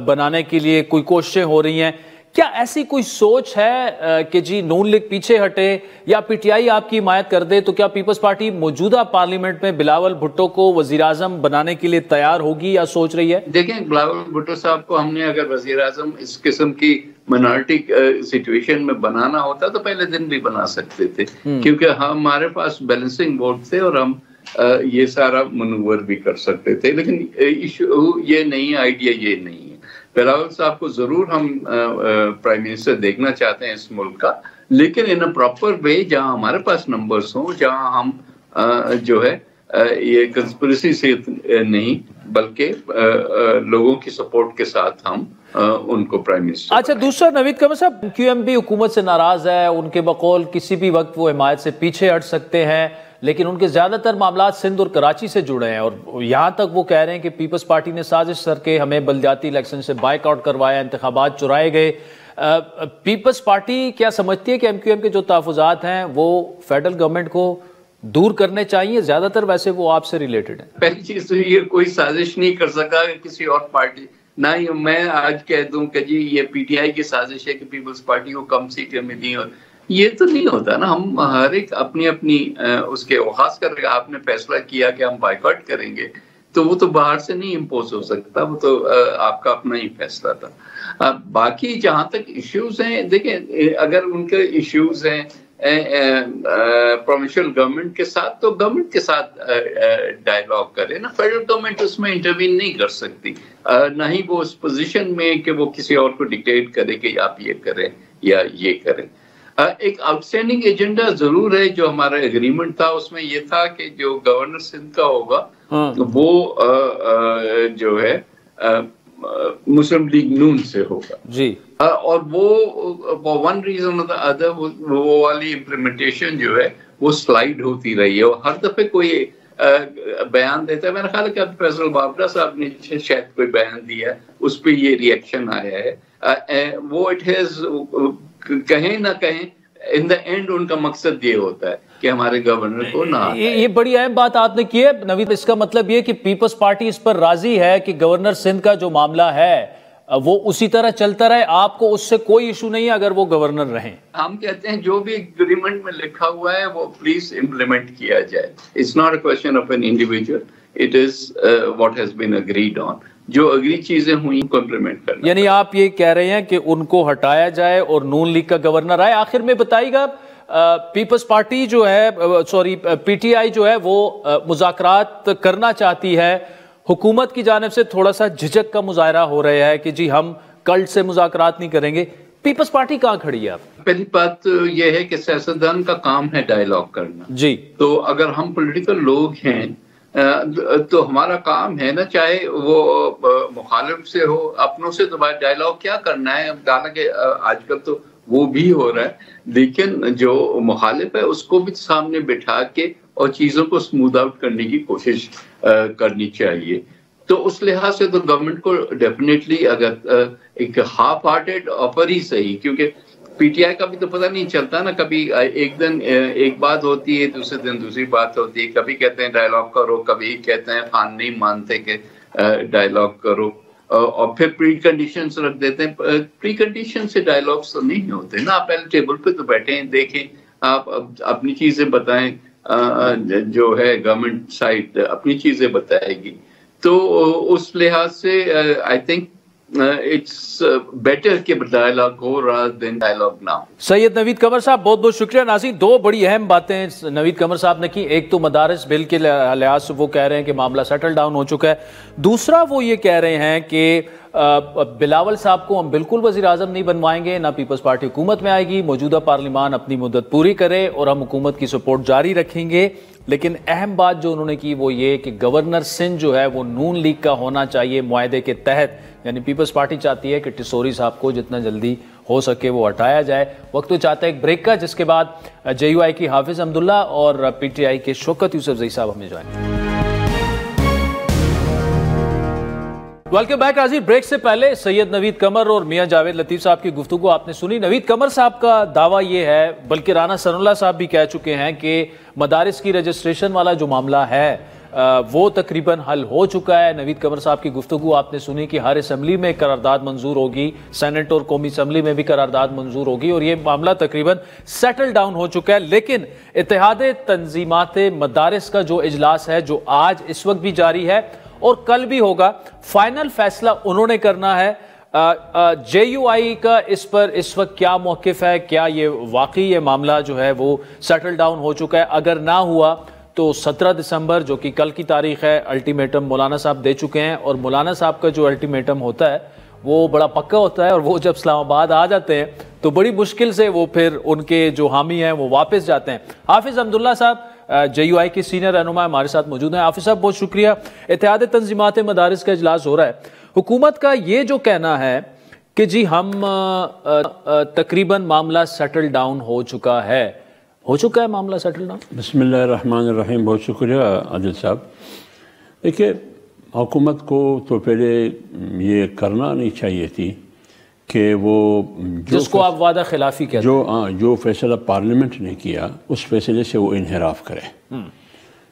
बनाने के लिए कोई कोशिशें हो रही हैं। क्या ऐसी कोई सोच है कि जी नून लीग पीछे हटे या पीटीआई आपकी हिमायत कर दे? तो क्या पीपल्स पार्टी मौजूदा पार्लियामेंट में बिलावल भुट्टो को वजीर आजम बनाने के लिए तैयार होगी या सोच रही है? देखें, बिलावल भुट्टो साहब को हमने अगर वजीर आजम इस किस्म की माइनॉरिटी सिचुएशन में बनाना होता तो पहले दिन भी बना सकते थे, क्योंकि हमारे पास बैलेंसिंग वोट थे और हम ये सारा मनूवर भी कर सकते थे। लेकिन इशू ये नहीं है, आइडिया ये नहीं है। बिलावल साहब को जरूर हम प्राइम मिनिस्टर देखना चाहते हैं इस मुल्क का, लेकिन इन अ प्रॉपर वे, जहां हमारे पास नंबर्स हों, जहां हम जो है ये कंस्पिरेसी से नहीं बल्कि लोगों की सपोर्ट के साथ हम उनको प्राइम मिनिस्टर। अच्छा, दूसरा, नवीद कमर साहब, QM भी हुकूमत से नाराज है। उनके बकौल किसी भी वक्त वो हिमायत से पीछे हट सकते हैं, लेकिन उनके ज्यादातर मामला सिंध और कराची से जुड़े हैं और यहां तक वो कह रहे हैं कि पीपल्स पार्टी ने साजिश करके हमें बलदियाती इलेक्शन से बाइकआउट करवाया, इंतखाबात चुराए गए। पीपल्स पार्टी क्या समझती है कि MQM के जो तहफुजात हैं वो फेडरल गवर्नमेंट को दूर करने चाहिए? ज्यादातर वैसे वो आपसे रिलेटेड है। पहली चीज तो ये कोई साजिश नहीं कर सका किसी और पार्टी, ना ही मैं आज कह दूं कि जी ये PTI की साजिश है कि पीपल्स पार्टी को कम सीटें मिली और ये तो नहीं होता ना। हम हर एक अपनी अपनी उसके, खास कर आपने फैसला किया कि हम बाइकआउट करेंगे, तो वो तो बाहर से नहीं इम्पोज हो सकता, वो तो आपका अपना ही फैसला था। बाकी जहाँ तक इश्यूज हैं, देखें अगर उनके इश्यूज हैं प्रोविंशियल गवर्नमेंट के साथ, तो गवर्नमेंट के साथ डायलॉग करें ना। फेडरल गवर्नमेंट उसमें इंटरवीन नहीं कर सकती, ना ही वो उस पोजीशन में कि वो किसी और को डिक्टेट करे कि आप ये करें या ये करें। एक आउटस्टैंडिंग एजेंडा जरूर है जो हमारा एग्रीमेंट था, उसमें ये था कि जो गवर्नर सिंध का होगा वो जो है मुस्लिम लीग नून से होगा जी, और वो one reason of the other वो वाली इम्प्लीमेंटेशन जो है वो स्लाइड होती रही है, और हर दफे कोई बयान देता है। मेरा ख्याल है कि फैसल बाबरा साहब ने शायद कोई बयान दिया है, उस पर ये रिएक्शन आया है। वो इट हैज कहें ना कहें, इन द एंड उनका मकसद ये होता है कि हमारे गवर्नर को ना ये बड़ी अहम बात आपने की है नवीद। इसका मतलब ये कि पीपल्स पार्टी इस पर राजी है कि गवर्नर सिंध का जो मामला है वो उसी तरह चलता रहे, आपको उससे कोई इशू नहीं है अगर वो गवर्नर रहें। हम कहते हैं जो भी एग्रीमेंट में लिखा हुआ है वो प्लीज इम्प्लीमेंट किया जाए। It's not a question of an individual, it is what has been agreed on. जो अगली चीजें हुई को इम्प्लीमेंट करना। यानी आप ये कह रहे हैं कि उनको हटाया जाए और नून लीग का गवर्नर आए। आखिर में बताइएगा, पीपल्स पार्टी जो है, सॉरी पीटीआई जो है वो मुज़ाकरात करना चाहती है, हुकूमत की जानिब से थोड़ा सा झिझक का मुजाहरा हो रहा है कि जी हम कल्ट से मुज़ाकरात नहीं करेंगे। पीपल्स पार्टी कहाँ खड़ी है? पहली बात तो यह है कि सियासतदान का काम है डायलॉग करना जी, तो अगर हम पॉलिटिकल लोग हैं तो हमारा काम है ना, चाहे वो मुखालिफ से हो, अपनों से तो डायलॉग क्या करना है। हालांकि आजकल तो वो भी हो रहा है, लेकिन जो मुखालिफ है उसको भी सामने बिठा के और चीजों को स्मूथ आउट करने की कोशिश करनी चाहिए। तो उस लिहाज से तो गवर्नमेंट को डेफिनेटली अगर एक हाफ हार्टेड ऑफर ही सही, क्योंकि पीटीआई का भी तो पता नहीं चलता ना, कभी एक दिन एक बात होती है, दूसरे दिन दूसरी बात होती है। कभी कहते हैं डायलॉग करो, कभी कहते हैं खान नहीं मानते कि डायलॉग करो, और फिर प्री कंडीशंस रख देते हैं। प्री कंडीशन से डायलॉग्स तो नहीं होते ना। आप पहले टेबल पे तो बैठे हैं, देखें, आप अपनी चीजें बताएं, जो है गवर्नमेंट साइड अपनी चीजें बताएगी। तो उस लिहाज से आई थिंक इट्स बेटर कि डायलॉग हो rather than dialogue now. Syed Naveed Qamar साहब, बहुत बहुत शुक्रिया। नाज़रीन, दो बड़ी अहम बातें नवीद कमर साहब ने की। एक तो मदारिस बिल के लिहाज से वो कह रहे हैं कि मामला सेटल डाउन हो चुका है। दूसरा वो ये कह रहे हैं कि बिलावल साहब को हम बिल्कुल वज़ीर आज़म नहीं बनवाएंगे, ना पीपल्स पार्टी हुकूमत में आएगी, मौजूदा पार्लिमान अपनी मुद्दत पूरी करे और हम हुकूमत की सपोर्ट जारी रखेंगे। लेकिन अहम बात जो उन्होंने की वो ये कि गवर्नर सिंध जो है वो नून लीग का होना चाहिए मुआहदे के तहत। यानी पीपल्स पार्टी चाहती है कि टिसोरी साहब को जितना जल्दी हो सके वो हटाया जाए। वक्त तो चाहता है एक ब्रेक का, जिसके बाद JUI की हाफिज अब्दुल्ला और PTI के शौकत यूसुफजई साहब हमें ज्वाइन। Welcome back. नाज़रीन, ब्रेक से पहले सैयद नवीद कमर और मियां जावेद लतीफ़ साहब की गुफ्तगू आपने सुनी। नवीद कमर साहब का दावा ये है, बल्कि राना सनाउल्लाह साहब भी कह चुके हैं कि मदारिस की रजिस्ट्रेशन वाला जो मामला है वो तकरीबन हल हो चुका है। नवीद कमर साहब की गुफ्तगू आपने सुनी कि हर असम्बली में करारदाद मंजूर होगी, सेनेट और कौमी असम्बली में भी करारदाद मंजूर होगी और ये मामला तकरीबन सेटल डाउन हो चुका है। लेकिन इत्तेहाद तंजीमात मदारिस का जो इजलास है, जो आज इस वक्त भी जारी है और कल भी होगा, फाइनल फैसला उन्होंने करना है। JUI का इस पर इस वक्त क्या मौक़िफ़ है? क्या ये वाकई ये मामला जो है वो सेटल डाउन हो चुका है? अगर ना हुआ तो 17 दिसंबर जो कि कल की तारीख है, अल्टीमेटम मौलाना साहब दे चुके हैं और मौलाना साहब का जो अल्टीमेटम होता है वो बड़ा पक्का होता है और वो जब इस्लामाबाद आ जाते हैं तो बड़ी मुश्किल से वो फिर उनके जो हामी हैं वो वापस जाते हैं। हाफिज अब्दुल्ला साहब JUI की सीनियर रहनुमा हमारे साथ मौजूद हैं। हाफिज साहब, बहुत शुक्रिया। इत्तेहाद तंजीमात मदारिस का इजलास हो रहा है, हुकूमत का ये जो कहना है कि जी हम तकरीबन मामला सेटल डाउन हो चुका है, हो चुका है मामला सेटल डाउन? बिस्मिल्लाहिर्रहमानिर्रहीम, बहुत शुक्रिया आदिल साहब। देखिए, हुकूमत को तो पहले ये करना नहीं चाहिए थी कि वो जिसको आप वादा खिलाफी कहते हैं, जो फैसला पार्लियामेंट ने किया उस फैसले से वो इनहराफ करे,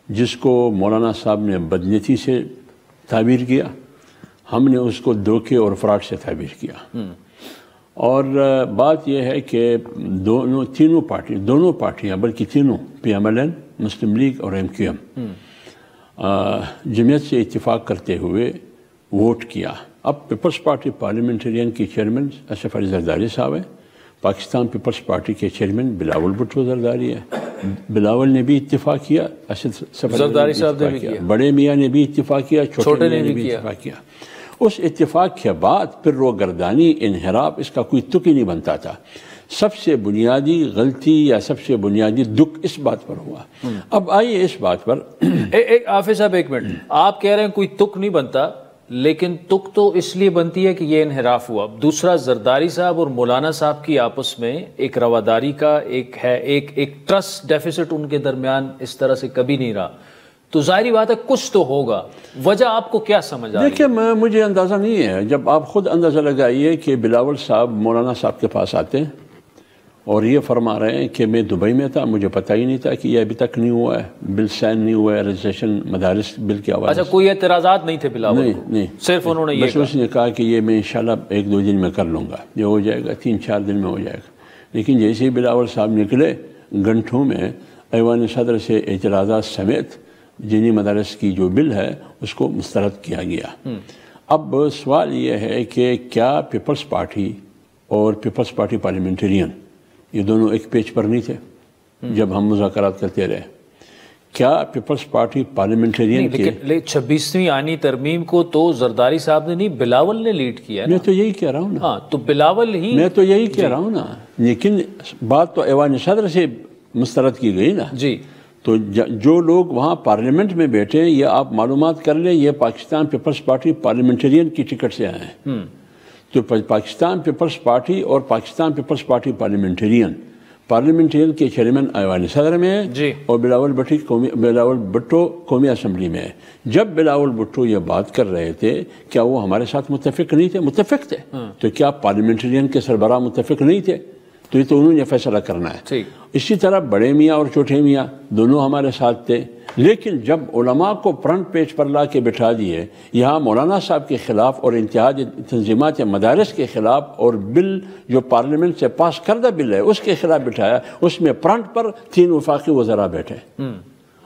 जिसको मौलाना साहब ने बदनीयती से ताबीर किया, हमने उसको धोखे और फ्रॉड से ताबीर किया। और बात यह है कि दोनों पार्टियां बल्कि तीनों PMLN, मुस्लिम लीग और MQM जमीयत से इत्तेफाक करते हुए वोट किया। अब पीपल्स पार्टी पार्लियामेंटेरियन की चेयरमैन असफ अली जरदारी साहब हैं, पाकिस्तान पीपल्स पार्टी के चेयरमैन बिलावल भुट्टो जरदारी है। बिलावल ने भी इत्तेफाक किया, असफ जरदारी साहब ने भी किया, बड़े मियाँ ने भी इत्तेफाक किया, छोटे मियाँ ने भी इत्तेफाक किया। उस इत्तेफाक के बाद फिर रोगर्दानी, इनहराफ, इसका कोई तुक ही नहीं बनता था। सबसे बुनियादी गलती या सबसे बुनियादी दुख इस बात पर हुआ। अब आइए इस बात पर हाफिज साहब एक मिनट, आप कह रहे हैं कोई तुक नहीं बनता, लेकिन तुक तो इसलिए बनती है कि ये इनहराफ हुआ। दूसरा, जरदारी साहब और मौलाना साहब की आपस में एक रवादारी का एक ट्रस्ट डेफिसिट उनके दरमियान इस तरह से कभी नहीं रहा, तो जाहिर बात है कुछ तो होगा। वजह आपको क्या समझ आ रही है? देखिए, मुझे अंदाज़ा नहीं है। जब आप खुद अंदाज़ा लगाइए कि बिलावल साहब मौलाना साहब के पास आते हैं और ये फरमा रहे हैं कि मैं दुबई में था, मुझे पता ही नहीं था कि ये अभी तक नहीं हुआ है, बिल साइन नहीं हुआ है, रजिस्ट्रेशन मदारिस बिल के हवाले। अच्छा, कोई एतराज़ात नहीं थे बिलावल? नहीं, सिर्फ उन्होंने ये बस उसने कहा कि ये मैं इंशाल्लाह 1-2 दिन में कर लूँगा, ये हो जाएगा, 3-4 दिन में हो जाएगा। लेकिन जैसे ही बिलावल साहब निकले, घंटों में ऐवान सदर से एतराज़ात समेत दीनी मदारस की जो बिल है उसको मुस्तरद किया गया। अब सवाल ये है कि क्या पीपल्स पार्टी और पीपल्स पार्टी पार्लियामेंटेरियन ये दोनों एक पेज पर नहीं थे जब हम मुज़ाकरात करते रहे? क्या पीपल्स पार्टी पार्लियामेंटेरियन के 26वीं आईनी तरमीम को तो जरदारी साहब ने नहीं, बिलावल ने लीड किया। मैं तो यही कह रहा हूँ ना। हाँ, तो बिलावल ही, मैं तो यही कह रहा हूँ ना, लेकिन बात तो ऐवान सदर से मुस्तरद की गई ना जी। तो जो लोग वहाँ पार्लियामेंट में बैठे हैं, ये आप मालूमात कर लें, ये पाकिस्तान पीपल्स पार्टी पार्लियामेंटेरियन की टिकट से आए हैं। तो पाकिस्तान पीपल्स पार्टी और पाकिस्तान पीपल्स पार्टी पार्लियामेंटेरियन के चेयरमैन ऐवान सदर में है और बिलावल भुट्टो कौमी असम्बली में है। जब बिलावल भुट्टो ये बात कर रहे थे, क्या वो हमारे साथ मुत्तफिक नहीं थे? मुत्तफिक थे। तो क्या पार्लियामेंटेरियन के सरबराह मुत्तफिक नहीं थे? तो ये तो उन्होंने फैसला करना है। इसी तरह बड़े मियाँ और छोटे मियाँ दोनों हमारे साथ थे, लेकिन जब उलमा को फ्रंट पेज पर ला के बिठा दिए, यहाँ मौलाना साहब के ख़िलाफ़ और इंतहाज तंजीमात मदारस के ख़िलाफ़ और बिल जो पार्लियामेंट से पास करदा बिल है उसके ख़िलाफ़ बिठाया, उसमें फ्रंट पर 3 वफाकी वज़रा बैठे,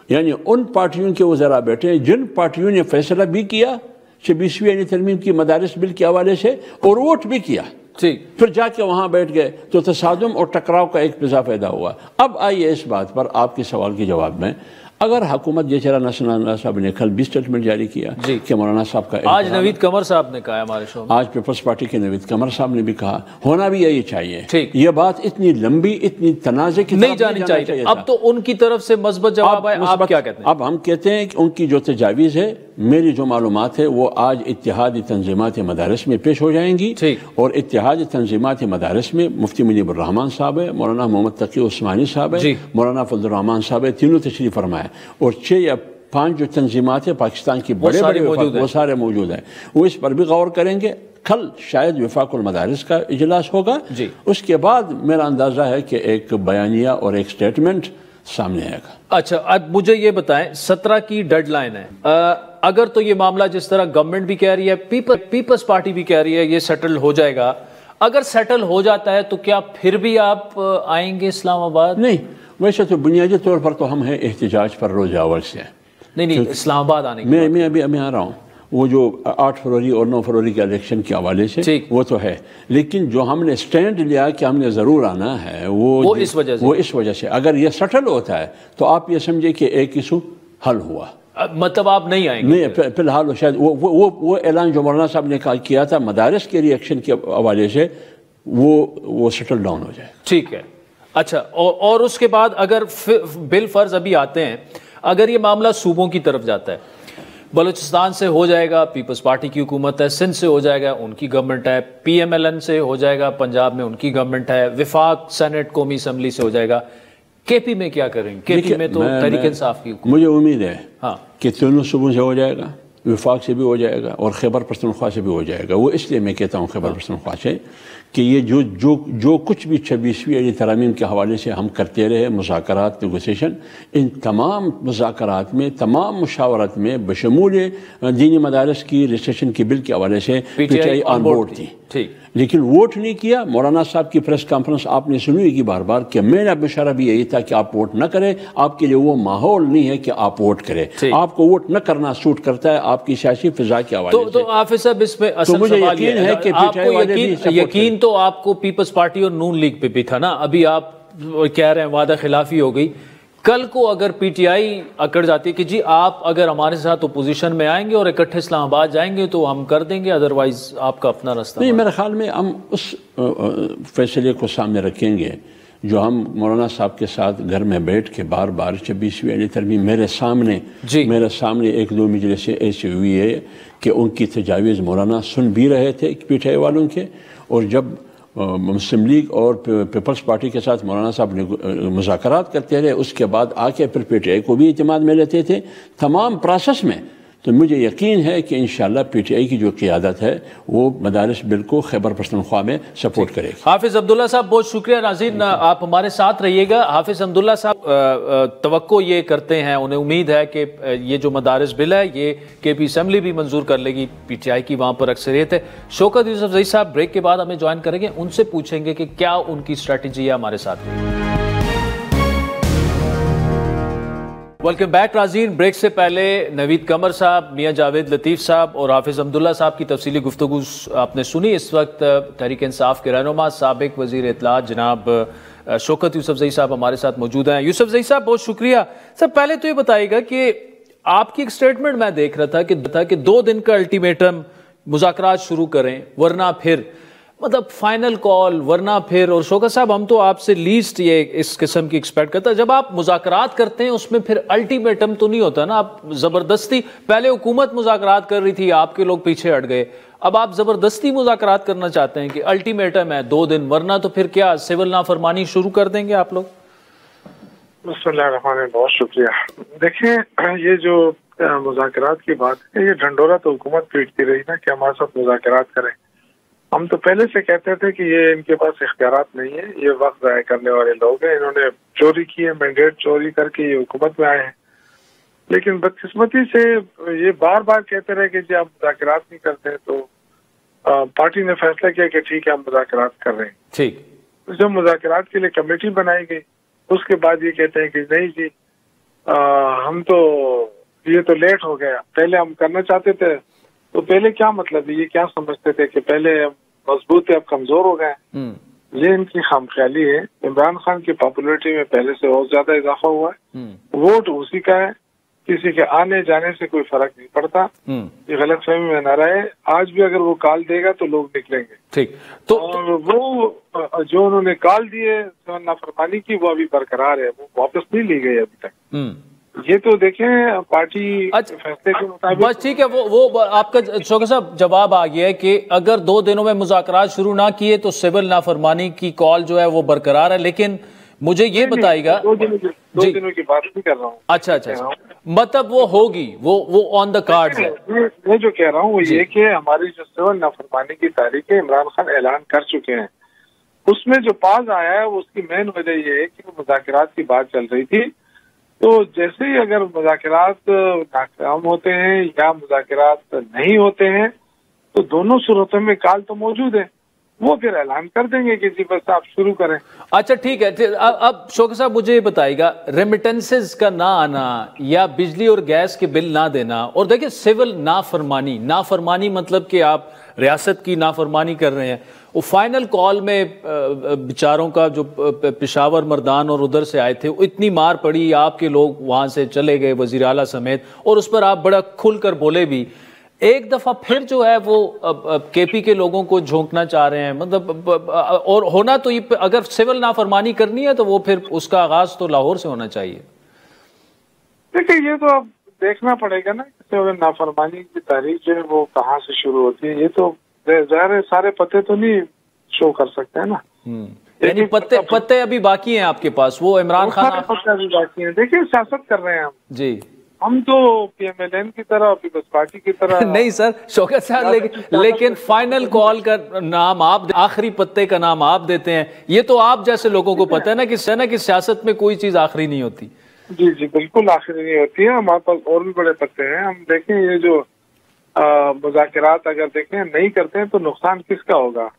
यानी उन पार्टियों के वज़रा बैठे जिन पार्टियों ने फैसला भी किया 26वीं आईनी तरमीम की मदारस बिल के हवाले से और वोट भी किया, फिर जाके वहां बैठ गए, तो तसादुम और टकराव का एक फिजा पैदा हुआ। अब आइए इस बात पर आपके सवाल के जवाब में, अगर हुकूमत जैसे नसरुल्लाह साहब ने कल भी स्टेटमेंट जारी किया कि मौलाना साहब का, आज नवीद कमर साहब ने कहा हमारे शो में, आज पीपल्स पार्टी के नवीद कमर साहब ने भी कहा, होना भी यही चाहिए। ये बात इतनी लंबी, इतनी तनाज़े की नहीं जानी चाहिए। अब तो उनकी तरफ से मस्बत जवाब है, आप क्या कहते हैं? अब हम कहते हैं कि उनकी जो तजावीज़ है, मेरी जो मालूमात है वो आज इत्तेहादी तंजीमात मदारस में पेश हो जाएंगी और इत्तेहादी तंजीमात मदारस में मुफ्ती मुनीब रहमान साहब है, मौलाना मोहम्मद तकी उस्मानी साहब है, मौलाना फजल रहमान साहब है, तीनों तशरीफ फरमाए और 6 या 5 जो तंजीमात है पाकिस्तान की बड़े बड़े वो सारे मौजूद हैं, वो इस पर भी गौर करेंगे। कल शायद वफाकुल मदारिस का इजलास होगा, उसके बाद मेरा अंदाज़ा है कि एक बयानिया और एक स्टेटमेंट सामने आएगा। अच्छा, अब मुझे ये बताएं, 17 की डेडलाइन है, अगर तो ये मामला जिस तरह गवर्नमेंट भी कह रही है, पीपल्स पार्टी भी कह रही है ये सेटल हो जाएगा, अगर सेटल हो जाता है तो क्या फिर भी आप आएंगे इस्लामाबाद? नहीं, वैसे तो बुनियादी तौर पर तो हम हैं एहतिजाज पर रोज़ अव्वल से। नहीं, इस्लामाबाद आने की मैं अभी आ रहा हूँ, वो जो 8 फरवरी और 9 फरवरी के इलेक्शन के हवाले से वो तो है, लेकिन जो हमने स्टैंड लिया कि हमने ज़रूर आना है वो इस वजह से अगर ये सेटल होता है तो आप ये समझे कि एक इशू हल हुआ। मतलब आप नहीं आएंगे? नहीं, फिलहाल शायद वो ऐलान जो मौलाना साहब ने किया था मदारस के रिएक्शन के हवाले से वो सेटल डाउन हो जाए। ठीक है। अच्छा, और उसके बाद अगर बिल फर्ज अभी आते हैं, अगर ये मामला सूबों की तरफ जाता है, बलूचिस्तान से हो जाएगा, पीपल्स पार्टी की हुकूमत है, सिंध से हो जाएगा, उनकी गवर्नमेंट है, PMLN से हो जाएगा, पंजाब में उनकी गवर्नमेंट है, विफाक सेनेट कौमी असम्बली से हो जाएगा, KP में क्या करेंगे? KP में तो तहरीक इंसाफ की मुझे उम्मीद है कि तीनों सूबों से हो जाएगा, विफाक से भी हो जाएगा और खैबर पख्तूनख्वा से भी हो जाएगा। वो इसलिए मैं कहता हूँ खैबर पख्तूनख्वा से कि ये जो कुछ भी 26वीं अली तरमीम के हवाले से हम करते रहे, मुज़ाकरात, नेगोशिएशन, इन तमाम मुज़ाकरात में, तमाम मुशावरत में बशमूल दीनी मदारस की रजिस्ट्रेशन की बिल के हवाले से PTI ऑन बोर्ड थी। ठीक, लेकिन वोट नहीं किया। मौलाना साहब की प्रेस कॉन्फ्रेंस आपने सुनी होगी बार बार कि मेरा मशवरा भी यही था कि आप वोट न करें, आपके लिए वो माहौल नहीं है कि आप वोट करें, आपको वोट न करना सूट करता है आपकी सियासी फिजा के हवाले से। तो हाफिज साहब, इसमें असल मुझे यकीन है कि यकीन तो आपको पीपल्स पार्टी और नून लीग पे भी था ना। अभी आप कह रहे हैं वादा खिलाफी हो गई। कल को अगर PTI अकड़ जाती है कि जी आप अगर हमारे साथ ओपोजिशन में आएंगे और इकट्ठे इस्लामाबाद जाएंगे तो हम कर देंगे, अदरवाइज आपका अपना रास्ता। नहीं, मेरे ख्याल में हम उस फैसले को सामने रखेंगे जो हम मौलाना साहब के साथ घर में बैठ के बार बार 26वीं अली तरमीम मेरे सामने एक दो मजलिसें ऐसी हुई है कि उनकी तजावीज़ मौलाना सुन भी रहे थे PTI वालों के, और जब मुस्लिम लीग और पीपल्स पार्टी के साथ मौलाना साहब ने मुज़ाकरात करते रहे, उसके बाद आके फिर PTI को भी इत्मीनान में लेते थे तमाम प्रोसेस में। तो मुझे यकीन है कि इंशाअल्लाह PTI की जो क़ियादत है वो मदारिस बिल को खैबर पख्तूनख्वा में सपोर्ट करेगी। हाफिज़ अब्दुल्ला साहब, बहुत शुक्रिया। नाज़रीन, आप हमारे साथ रहिएगा। हाफिज़ अब्दुल्ला साहब तवक्को ये करते हैं, उन्हें उम्मीद है कि ये जो मदारिस बिल है ये KP असम्बली भी मंजूर कर लेगी, PTI की वहाँ पर अक्सरियत है। शौकत यूसुफजई साहब ब्रेक के बाद हमें ज्वाइन करेंगे, उनसे पूछेंगे कि क्या उनकी स्ट्रैटेजी है हमारे साथ। वेलकम बैक नाज़रीन। ब्रेक से पहले नवीद कमर साहब, मियाँ जावेद लतीफ़ साहब और हाफिज़ अब्दुल्ला साहब की तफसीली गुफ्तगू आपने सुनी। इस वक्त तहरीक इंसाफ के रहनुमा साबिक वज़ीर इत्तलात जनाब शौकत यूसुफजई साहब हमारे साथ मौजूद हैं। यूसुफजई साहब, बहुत शुक्रिया। सर, पहले तो ये बताइएगा कि आपकी एक स्टेटमेंट मैं देख रहा था कि 2 दिन का अल्टीमेटम, मुज़ाकरात शुरू करें वरना फिर, मतलब फाइनल कॉल वरना फिर। और शौकत साहब, हम तो आपसे लीस्ट ये इस किस्म की एक्सपेक्ट करता है। जब आप मुज़ाकरात करते हैं उसमें फिर अल्टीमेटम तो नहीं होता ना, आप ज़बरदस्ती, पहले हुकूमत मुज़ाकरात कर रही थी, आपके लोग पीछे हट गए, अब आप ज़बरदस्ती मुज़ाकरात करना चाहते हैं कि अल्टीमेटम है 2 दिन, वरना तो फिर क्या सिविल नाफरमानी शुरू कर देंगे आप लोग? बहुत शुक्रिया। देखिए, ये जो मुज़ाकरात की बात है, ये ढंडोरा तो हुकूमत पीटती रही ना कि हमारे साथ मुज़ाकरात करें। हम तो पहले से कहते थे कि ये इनके पास इख्तियारात नहीं है, ये वक्त ज़ाया करने वाले लोग हैं, इन्होंने चोरी की है, मैंडेट चोरी करके ये हुकूमत में आए हैं। लेकिन बदकिस्मती से ये बार बार कहते रहे कि जी आप मुज़ाकरात नहीं करते, तो पार्टी ने फैसला किया कि ठीक है हम मुज़ाकरात कर रहे हैं। ठीक, जब मुज़ाकरात के लिए कमेटी बनाई गई, उसके बाद ये कहते हैं कि नहीं जी हम तो, ये तो लेट हो गया, पहले हम करना चाहते थे। तो पहले क्या मतलब है, ये क्या समझते थे कि पहले मजबूत है अब कमजोर हो गए? ये इनकी खामख्याली है। इमरान खान की पॉपुलरिटी में पहले से और ज्यादा इजाफा हुआ है, वोट उसी का है, किसी के आने जाने से कोई फर्क नहीं पड़ता। ये गलत फहमी में न रहे, आज भी अगर वो कॉल देगा तो लोग निकलेंगे। ठीक, तो और वो जो उन्होंने कॉल दिए नाफरमानी की, वो अभी बरकरार है, वो वापस नहीं ली गई अभी तक। ये तो देखें पार्टी फैसले के मुताबिक। बस ठीक है, वो आपका शौकत साहब जवाब आ गया है कि अगर 2 दिनों में मुज़ाकरात शुरू ना किए तो सिविल नाफरमानी की कॉल जो है वो बरकरार है। लेकिन मुझे ये बताइएगा, 2 दिनों की बात नहीं कर रहा हूँ। अच्छा, मतलब वो होगी, वो ऑन द कार्ड है। मैं जो कह रहा हूँ वो ये कि हमारी जो सिविल नाफरमानी की तारीख है, इमरान खान ऐलान कर चुके हैं। उसमें जो पास आया है उसकी मेन वजह ये है कि मुज़ाकरात की बात चल रही थी। तो जैसे ही अगर मुज़ाकरात नाकाम होते हैं या मुज़ाकरात नहीं होते हैं, तो दोनों सूरतों में काल तो मौजूद है, वो फिर ऐलान कर देंगे कि जी बस आप शुरू करें। अच्छा ठीक है। अब शौकत साहब मुझे ये बताइएगा, रेमिटेंसेस का ना आना या बिजली और गैस के बिल ना देना, और देखिए सिविल नाफरमानी मतलब कि आप रियासत की नाफरमानी कर रहे हैं। वो फाइनल कॉल में बेचारों का जो पेशावर मर्दान और उधर से आए थे, इतनी मार पड़ी, आपके लोग वहां से चले गए वजीर आला समेत, और उस पर आप बड़ा खुलकर बोले भी। एक दफा फिर जो है वो केपी के लोगों को झोंकना चाह रहे हैं, मतलब और होना तो ये, अगर सिविल नाफरमानी करनी है तो वो फिर उसका आगाज तो लाहौर से होना चाहिए। देखिए ये तो अब देखना पड़ेगा ना, सिविल नाफरमानी की तारीख जो है वो कहाँ से शुरू होती है। ये तो ज़ाहिर है सारे पते तो नहीं शो कर सकते हैं ना, यानी पत्ते अभी बाकी हैं आपके पास, वो इमरान खान पत्ते अभी बाकी हैं। देखिए सियासत कर रहे हैं हम जी, हम तो PMLN की तरह, पीपल्स पार्टी की तरह नहीं सर शौकत साहब, लेकिन फाइनल कॉल का नाम आप, आखिरी पत्ते का नाम आप देते हैं। ये तो आप जैसे लोगों को पता है ना कि सियासत में कोई चीज आखिरी नहीं होती। जी जी बिल्कुल आखिरी नहीं होती है। हमारे पास और भी बड़े पत्ते हैं। हम देखें ये जो मुज़ाकरात अगर देखें नहीं करते हैं तो नुकसान किसका होगा?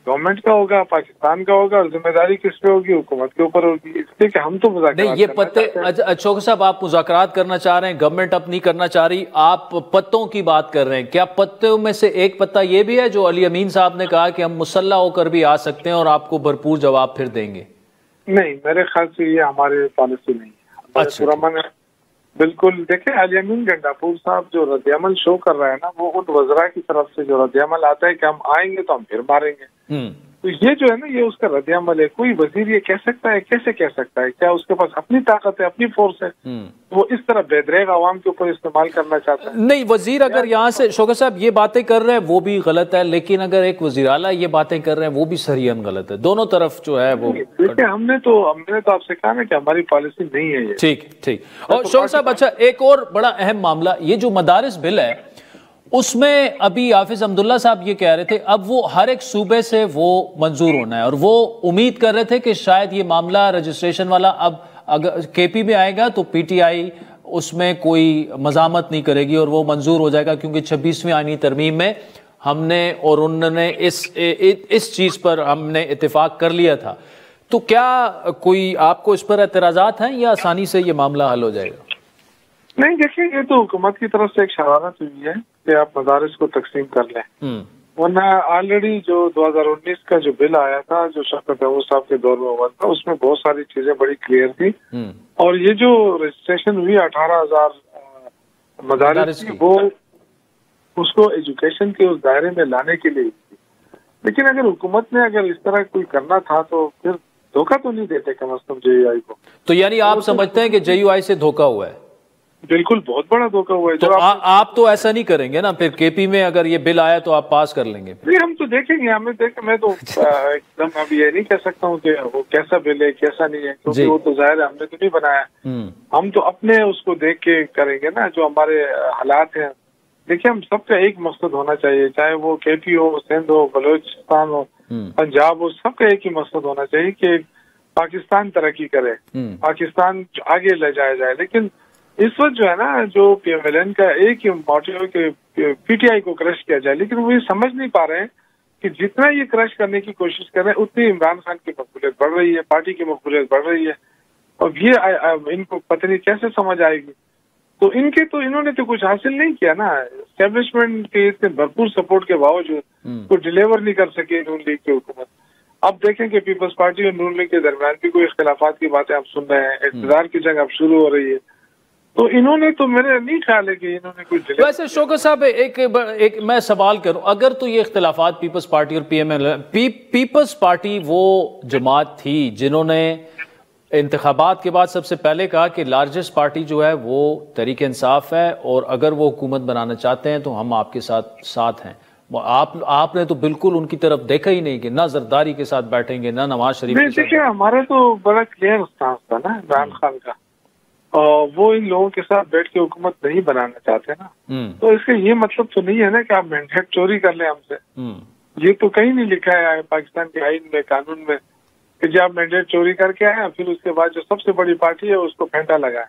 गवर्नमेंट का होगा, पाकिस्तान का होगा, और जिम्मेदारी किस पे होगी? हुकूमत के ऊपर होगी। इसलिए कि हम तो मुज़ाकरात नहीं, ये पत्ते शौकत साहब आप मुज़ाकरात करना चाह रहे हैं, गवर्नमेंट अब नहीं करना चाह रही, आप पत्तों की बात कर रहे हैं। क्या पत्तों में से एक पत्ता ये भी है जो अली अमीन साहब ने कहा कि हम मुसल्ला होकर भी आ सकते हैं और आपको भरपूर जवाब फिर देंगे? नहीं, मेरे ख्याल से ये हमारी पॉलिसी नहीं है। अच्छा, बिल्कुल देखें, अली अमीन गंडापुर साहब जो रद्दअमल शो कर रहा है ना, वो उन वज़रा की तरफ से जो रद्दअमल आता है कि हम आएंगे तो हम फिर मारेंगे, तो ये जो है ना, ये उसका रद्दअमल है। कोई वजीर ये कह सकता है? कैसे कह सकता है? क्या उसके पास अपनी ताकत है, अपनी फोर्स है? वो इस तरह बेदरेग आवाम के ऊपर इस्तेमाल करना चाहता है? नहीं, वजीर अगर यहाँ से शौकत साहब ये बातें कर रहे हैं वो भी गलत है, लेकिन अगर एक वजीर आला ये बातें कर रहे हैं वो भी सरियन गलत है। दोनों तरफ जो है वो देखिए, हमने तो आपसे कहा ना कि हमारी पॉलिसी नहीं है ये। ठीक ठीक। और शौकत साहब, अच्छा एक और बड़ा अहम मामला, ये जो मदारिस बिल है उसमें अभी हाफिज अब्दुल्ला साहब ये कह रहे थे अब वो हर एक सूबे से वो मंजूर होना है, और वो उम्मीद कर रहे थे कि शायद ये मामला रजिस्ट्रेशन वाला अब अगर KP में आएगा तो PTI उसमें कोई मजामत नहीं करेगी और वो मंजूर हो जाएगा, क्योंकि 26वीं आईनी तरमीम में हमने और उन्होंने इस चीज पर हमने इत्तेफाक कर लिया था। तो क्या कोई आपको इस पर एतराजात हैं या आसानी से ये मामला हल हो जाएगा? नहीं, देखिए, ये तो हुकूमत की तरफ से एक शरारत हुई है कि आप मदारिस को तकसीम कर लें, वरना ऑलरेडी जो 2019 का जो बिल आया था, जो शौकत महमूद साहब के दौर में हुआ था, उसमें बहुत सारी चीजें बड़ी क्लियर थी। और ये जो रजिस्ट्रेशन हुई 18,000 मदारिस की, वो उसको एजुकेशन के उस दायरे में लाने के लिए थी। लेकिन अगर हुकूमत ने अगर इस तरह कोई करना था तो फिर धोखा तो नहीं देते कम अज कम JUI को। तो यानी आप समझते हैं कि JUI से धोखा हुआ है? बिल्कुल, बहुत बड़ा धोखा हुआ है। तो आप तो ऐसा नहीं करेंगे ना फिर? KP में अगर ये बिल आया तो आप पास कर लेंगे? नहीं, हम तो देखेंगे। मैं तो एकदम अभी ये नहीं कह सकता हूँ कि वो कैसा बिल है कैसा नहीं है, क्योंकि वो तो जाहिर है हमने तो नहीं बनाया। हम तो अपने उसको देख के करेंगे ना, जो हमारे हालात हैं। देखिए, हम सबका एक मकसद होना चाहिए, चाहे वो KP हो, सिंध हो, बलूचिस्तान हो, पंजाब हो, सबका एक ही मकसद होना चाहिए कि पाकिस्तान तरक्की करे, पाकिस्तान आगे ले जाया जाए। लेकिन इस वक्त जो है ना, जो PMLN का एक ही मोटिव है कि PTI को क्रश किया जाए, लेकिन वो ये समझ नहीं पा रहे हैं कि जितना ये क्रश करने की कोशिश कर रहे हैं उतनी इमरान खान की मकबूलियत बढ़ रही है, पार्टी की मकबूलियत बढ़ रही है, और ये इनको पता नहीं कैसे समझ आएगी। तो इन्होंने तो कुछ हासिल नहीं किया ना, एस्टेब्लिशमेंट के इतने भरपूर सपोर्ट के बावजूद कुछ डिलीवर नहीं कर सके नून लीग की हुकूमत। अब देखें कि पीपल्स पार्टी और नून लीग के दरमियान भी कोई इख्तिलाफात की बातें आप सुन रहे हैं, इक़्तिदार की जंग अब शुरू हो रही है। तो इन्होंने तो मेरे नहीं ख्याल है कि इन्होंने कुछ। वैसे शौकत साहब, एक मैं सवाल करूं, अगर तो ये इख्तिलाफात पीपल्स पार्टी और पीपल्स पार्टी वो जमात थी जिन्होंने इंतखाबात के बाद सबसे पहले कहा कि लार्जेस्ट पार्टी जो है वो तहरीक इंसाफ है, और अगर वो हुकूमत बनाना चाहते हैं तो हम आपके साथ हैं। आपने तो बिल्कुल उनकी तरफ देखा ही नहीं कि ना जरदारी के साथ बैठेंगे ना नवाज शरीफ के साथ। देखिए, हमारा तो बड़ा क्लियर स्टांस था ना इमरान खान का, और वो इन लोगों के साथ बैठ के हुकूमत नहीं बनाना चाहते ना। तो इसका ये मतलब तो नहीं है ना कि आप मैंडेट चोरी कर लें हमसे। ये तो कहीं नहीं लिखा है पाकिस्तान के आईन में, कानून में, कि जब आप मैंडेट चोरी करके आए फिर उसके बाद जो सबसे बड़ी पार्टी है उसको फेंटा लगाए।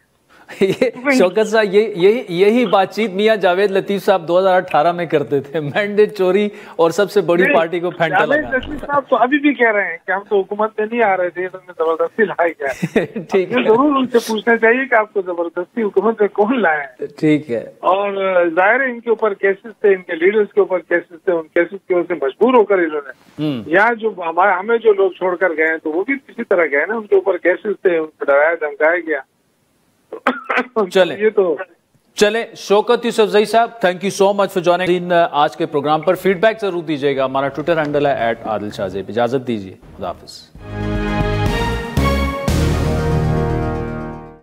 शौकत साहब, यही बातचीत मियां जावेद लतीफ साहब 2018 में करते थे, मैंडेट चोरी और सबसे बड़ी पार्टी को फेंटा लगाना। लतीफ साहब तो अभी भी कह रहे हैं कि हम तो हुकूमत में नहीं आ रहे थे, तो जबरदस्ती लाए गया। ठीक है, जरूर उनसे पूछना चाहिए कि आपको जबरदस्ती हुकूमत में कौन लाए हैं। ठीक है, और जाहिर है इनके ऊपर केसेस थे, इनके लीडर्स के ऊपर केसेस थे, उन केसेस की वजह से मजबूर होकर इन्होंने यहाँ जो हमें जो लोग छोड़कर गए हैं तो वो भी किसी तरह गए ना, उनके ऊपर केसेस थे, उनको डराया धमकाया गया। चले शौकत यूसुफजई साहब, thank you so much for joining आज के प्रोग्राम पर। फीडबैक जरूर दीजिएगा, हमारा ट्विटर हैंडल है @आदिल शाहज़ेब। इजाजत दीजिए, खुदा हाफिज।